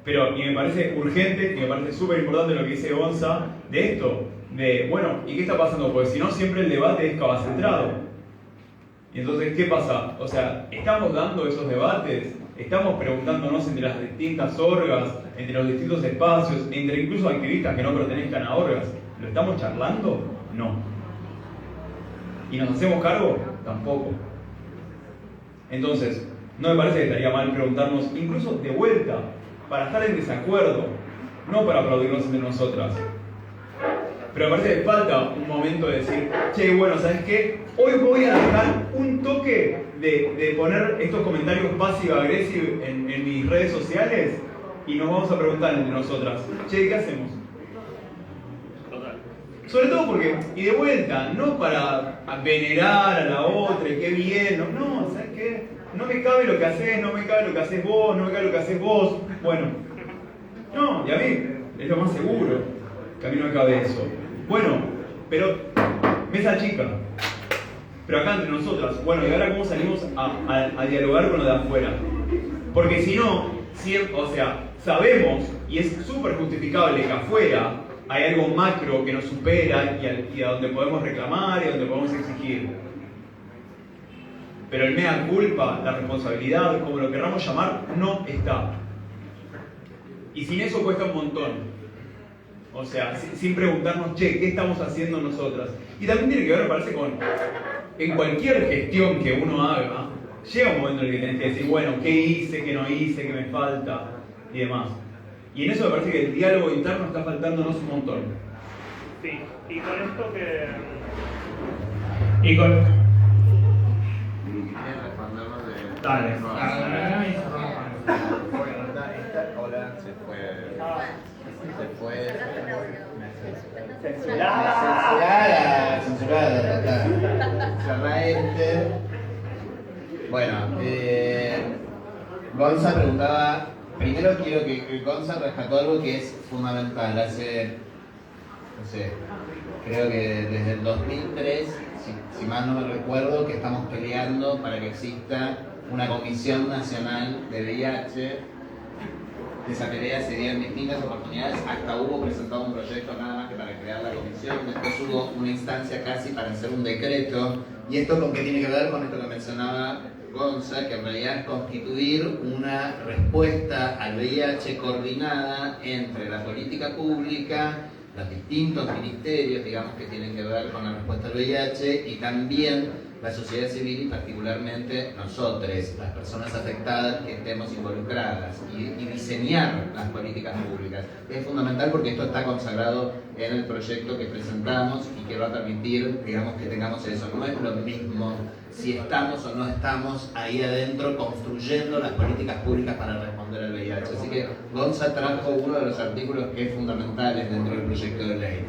Pero, y me parece urgente, y me parece súper importante lo que dice Gonza de esto, de, bueno, ¿y qué está pasando? Porque si no, siempre el debate es cabacentrado. Y entonces, ¿qué pasa? O sea, ¿estamos dando esos debates? ¿Estamos preguntándonos entre las distintas orgas, entre los distintos espacios, entre incluso activistas que no pertenezcan a orgas? ¿Lo estamos charlando? No. ¿Y nos hacemos cargo? Tampoco. Entonces, no me parece que estaría mal preguntarnos, incluso de vuelta, para estar en desacuerdo, no para aplaudirnos entre nosotras. Pero me parece que falta un momento de decir, che, bueno, ¿sabes qué? Hoy voy a dejar un toque de poner estos comentarios passive-aggressive en mis redes sociales y nos vamos a preguntar entre nosotras, che, ¿qué hacemos? Sobre todo porque, y de vuelta, no para venerar a la otra, y qué bien, no, ¿sabes qué? No me cabe lo que haces, no me cabe lo que haces vos, no me cabe lo que haces vos. Bueno, no, y a mí es lo más seguro que a mí no me cabe eso. Bueno, pero mesa chica. Pero acá entre nosotras, bueno, ¿y ahora cómo salimos a dialogar con lo de afuera? Porque si no, o sea, sabemos, y es súper justificable que afuera hay algo macro que nos supera y a donde podemos reclamar y a donde podemos exigir. Pero el mea culpa, la responsabilidad, como lo querramos llamar, no está. Y sin eso cuesta un montón. O sea, sin preguntarnos, che, ¿qué estamos haciendo nosotras? Y también tiene que ver, me parece, con en cualquier gestión que uno haga, llega un momento en el que tenés que decir, bueno, ¿qué hice, qué no hice, qué me falta? Y demás. Y en eso me parece que el diálogo interno está faltándonos un montón. Sí, y con esto que... Y con... Dale. Hola, se fue. Censurada. Cerrá este. Bueno, Gonza preguntaba. Primero quiero que Gonza rescató algo que es fundamental. Hace no sé, creo que desde el 2003, si mal no me recuerdo, que estamos peleando para que exista una Comisión Nacional de VIH. Esa pelea se dio en distintas oportunidades, hasta hubo presentado un proyecto nada más que para crear la comisión, después hubo una instancia casi para hacer un decreto, y esto con qué tiene que ver con esto que mencionaba Gonza, que en realidad es constituir una respuesta al VIH coordinada entre la política pública, los distintos ministerios, digamos, que tienen que ver con la respuesta al VIH, y también la sociedad civil y particularmente nosotros, las personas afectadas que estemos involucradas, y diseñar las políticas públicas. Es fundamental porque esto está consagrado en el proyecto que presentamos y que va a permitir, digamos, que tengamos eso. No es lo mismo si estamos o no estamos ahí adentro construyendo las políticas públicas para responder al VIH. Así que Gonza trajo uno de los artículos que es fundamentales dentro del proyecto de ley.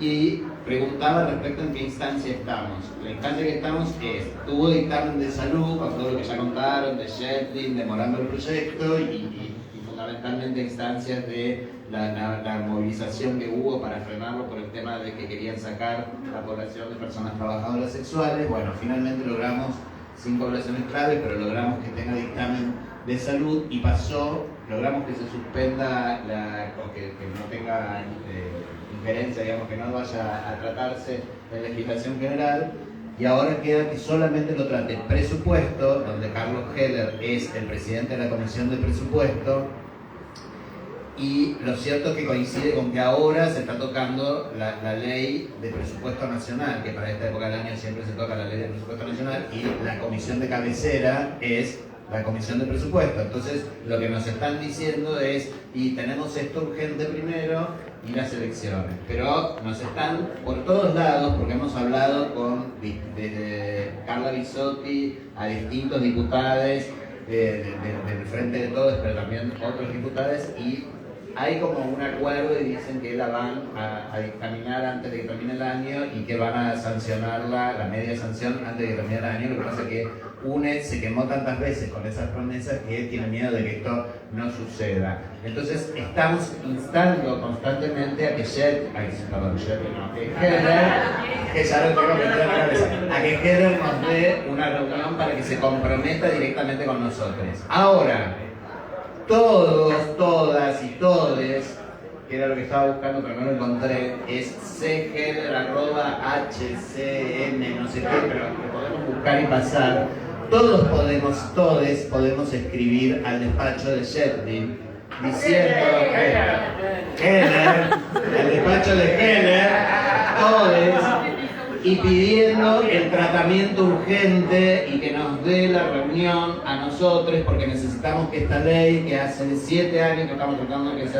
Y preguntaba respecto en qué instancia estamos. La instancia que estamos es, tuvo dictamen de salud, con todo lo que ya contaron, de Shetlin, demorando el proyecto, y fundamentalmente instancias de la movilización que hubo para frenarlo por el tema de que querían sacar la población de personas trabajadoras sexuales. Bueno, finalmente logramos 5 poblaciones clave, pero logramos que tenga dictamen de salud y pasó, logramos que se suspenda, o que no tenga injerencia, digamos, que no vaya a tratarse en legislación general, y ahora queda que solamente lo trate presupuesto, donde Carlos Heller es el presidente de la Comisión de Presupuesto, y lo cierto es que coincide con que ahora se está tocando la ley de presupuesto nacional, que para esta época del año siempre se toca la ley de presupuesto nacional, y la comisión de cabecera es la comisión de presupuesto. Entonces lo que nos están diciendo es, y tenemos esto urgente primero y las elecciones, pero nos están por todos lados, porque hemos hablado desde Carla Bisotti a distintos diputados del Frente de Todos, pero también otros diputados, y hay como un acuerdo y dicen que la van a dictaminar antes de que termine el año y que van a sancionarla, la media sanción, antes de que termine el año. Lo que pasa es que UNED se quemó tantas veces con esas promesas que tiene miedo de que esto no suceda. Entonces estamos instando constantemente a que Heller nos dé una reunión para que se comprometa directamente con nosotros. Ahora, todos, todas y todes, que era lo que estaba buscando pero no lo encontré, es cheller@hcm, no sé qué, pero lo podemos buscar y pasar. Todos podemos escribir al despacho de Shetlin diciendo que Heller, al despacho de Heller, todos, y pidiendo el tratamiento urgente y que nos dé la reunión a nosotros, porque necesitamos que esta ley, que hace 7 años que estamos tratando de que se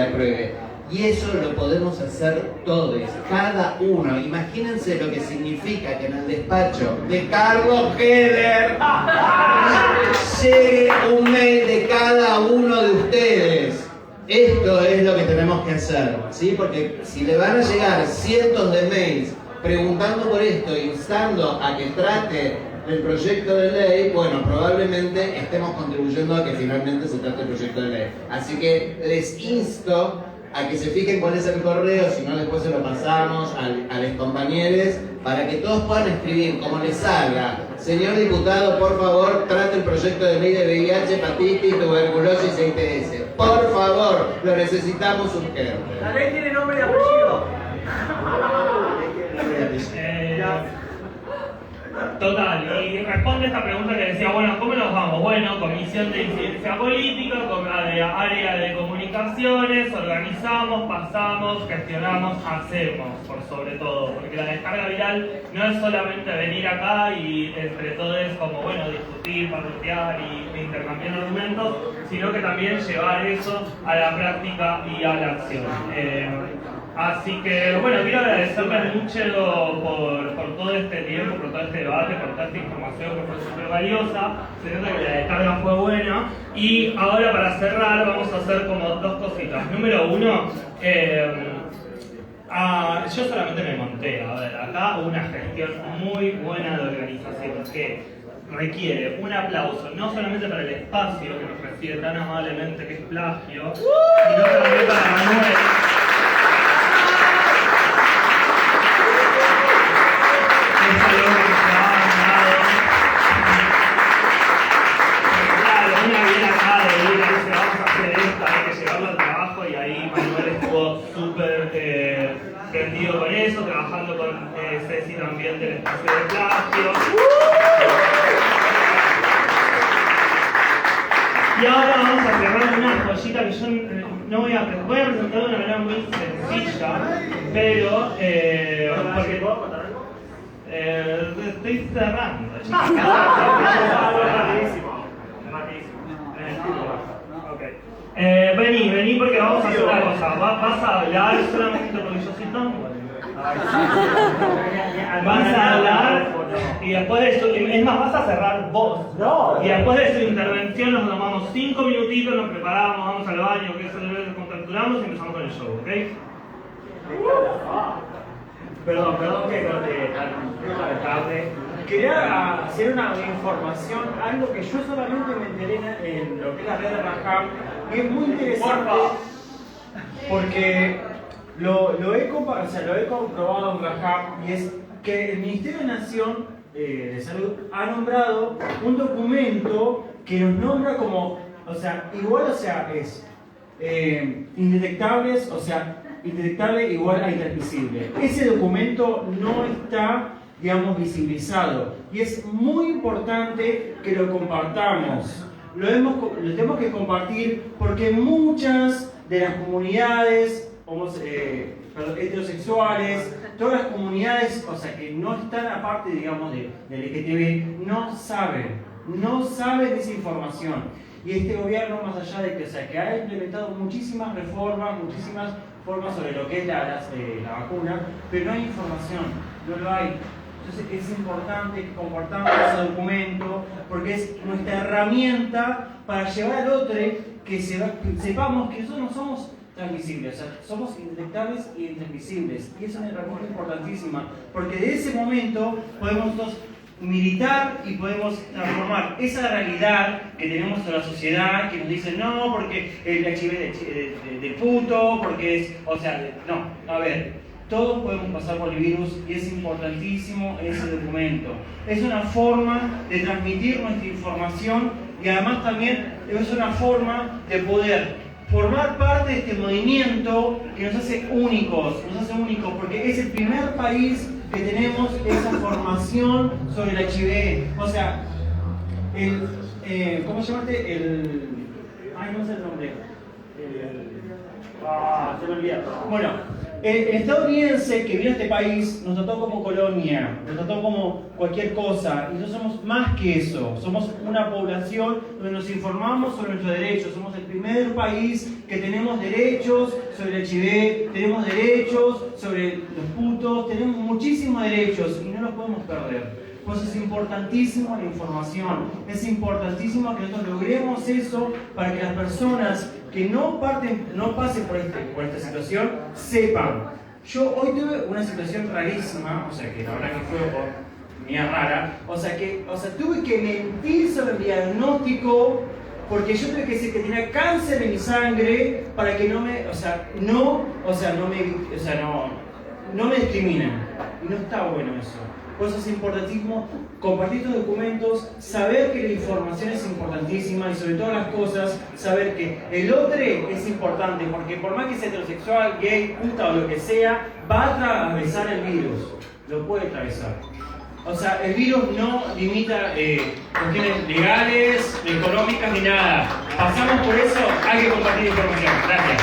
apruebe. Y eso lo podemos hacer todos, cada uno. Imagínense lo que significa que en el despacho de Carlos Heller llegue un mail de cada uno de ustedes. Esto es lo que tenemos que hacer, ¿sí? Porque si le van a llegar cientos de mails preguntando por esto, instando a que trate el proyecto de ley, bueno, probablemente estemos contribuyendo a que finalmente se trate el proyecto de ley. Así que les insto a que se fijen cuál es el correo, si no después se lo pasamos a los compañeros, para que todos puedan escribir como les salga. Señor diputado, por favor, trate el proyecto de ley de VIH, hepatitis, tuberculosis e ITS. Por favor, lo necesitamos urgente. La ley tiene nombre y apellido. Total, y responde esta pregunta que decía, bueno, ¿cómo nos vamos? Bueno, comisión de incidencia política, área de comunicaciones, organizamos, pasamos, gestionamos, hacemos, por sobre todo, porque la descarga viral no es solamente venir acá y entre todos como, bueno, discutir, parlotear y intercambiar argumentos, sino que también llevar eso a la práctica y a la acción. Así que, bueno, quiero agradecerles mucho por todo este tiempo, por todo este debate, por toda esta información que fue súper valiosa. Se nota que la descarga fue buena. Y ahora, para cerrar, vamos a hacer como 2 cositas. Número 1, yo solamente me monté, a ver, acá una gestión muy buena de organización que requiere un aplauso, no solamente para el espacio que nos recibe tan amablemente, que es Plagio, sino también para Manuel. estuvo súper prendido con eso, trabajando con Ceci también del espacio de plagio. Y ahora vamos a cerrar una joyita que yo no voy a presentar de una manera muy sencilla, pero porque estoy cerrando. Vení porque vamos a hacer una cosa. Vas a hablar solamente porque yo soy tan bueno. Vas a hablar y después de eso, es más, vas a cerrar vos. Y después de su intervención nos tomamos 5 minutitos, nos preparamos, vamos al baño, que eso lo contracturamos y empezamos con el show, ¿ok? Perdón que no te tarde. Quería hacer una información, algo que yo solamente me enteré en lo que es la red de Rahab, y es muy interesante porque lo he comprobado en Rahab, y es que el Ministerio de Nación de Salud ha nombrado un documento que nos nombra como, es indetectables, indetectable igual a intransmisible. Ese documento no está, digamos, visibilizado, y es muy importante que lo compartamos. Lo tenemos que compartir porque muchas de las comunidades heterosexuales, todas las comunidades, que no están aparte, digamos, del LGTB, no saben esa información. Y este gobierno, más allá de que ha implementado muchísimas reformas, muchísimas formas sobre lo que es la vacuna, pero no hay información, no lo hay. Entonces es importante que compartamos ese documento porque es nuestra herramienta para llevar al otro que sepamos que nosotros no somos transmisibles, somos indetectables e intransmisibles. Y es una herramienta importantísima porque de ese momento podemos nosotros militar y podemos transformar esa realidad que tenemos en la sociedad que nos dice no, porque el HIV de puto, porque es, no, a ver. Todos podemos pasar por el virus y es importantísimo ese documento. Es una forma de transmitir nuestra información y además también es una forma de poder formar parte de este movimiento que nos hace únicos, porque es el primer país que tenemos esa formación sobre el HIV. ¿Cómo se llama no sé el nombre. Se me olvidó. Bueno. El estadounidense que vino a este país nos trató como colonia, nos trató como cualquier cosa, y nosotros somos más que eso, somos una población donde nos informamos sobre nuestros derechos, somos el primer país que tenemos derechos sobre el HIV, tenemos derechos sobre los putos, tenemos muchísimos derechos y no los podemos perder. Pues es importantísimo la información, es importantísimo que nosotros logremos eso para que las personas que no pasen por esta situación sepan. Yo hoy tuve una situación rarísima, que la verdad que fue mía rara, tuve que mentir sobre el diagnóstico porque yo tuve que decir que tenía cáncer en mi sangre para que no me discriminen. Y no está bueno eso. Por eso es importantísimo compartir estos documentos, saber que la información es importantísima y sobre todas las cosas, saber que el otro es importante, porque por más que sea heterosexual, gay, puta o lo que sea, va a atravesar el virus, lo puede atravesar. El virus no limita cuestiones legales, económicas ni nada. Pasamos por eso, hay que compartir información. Gracias.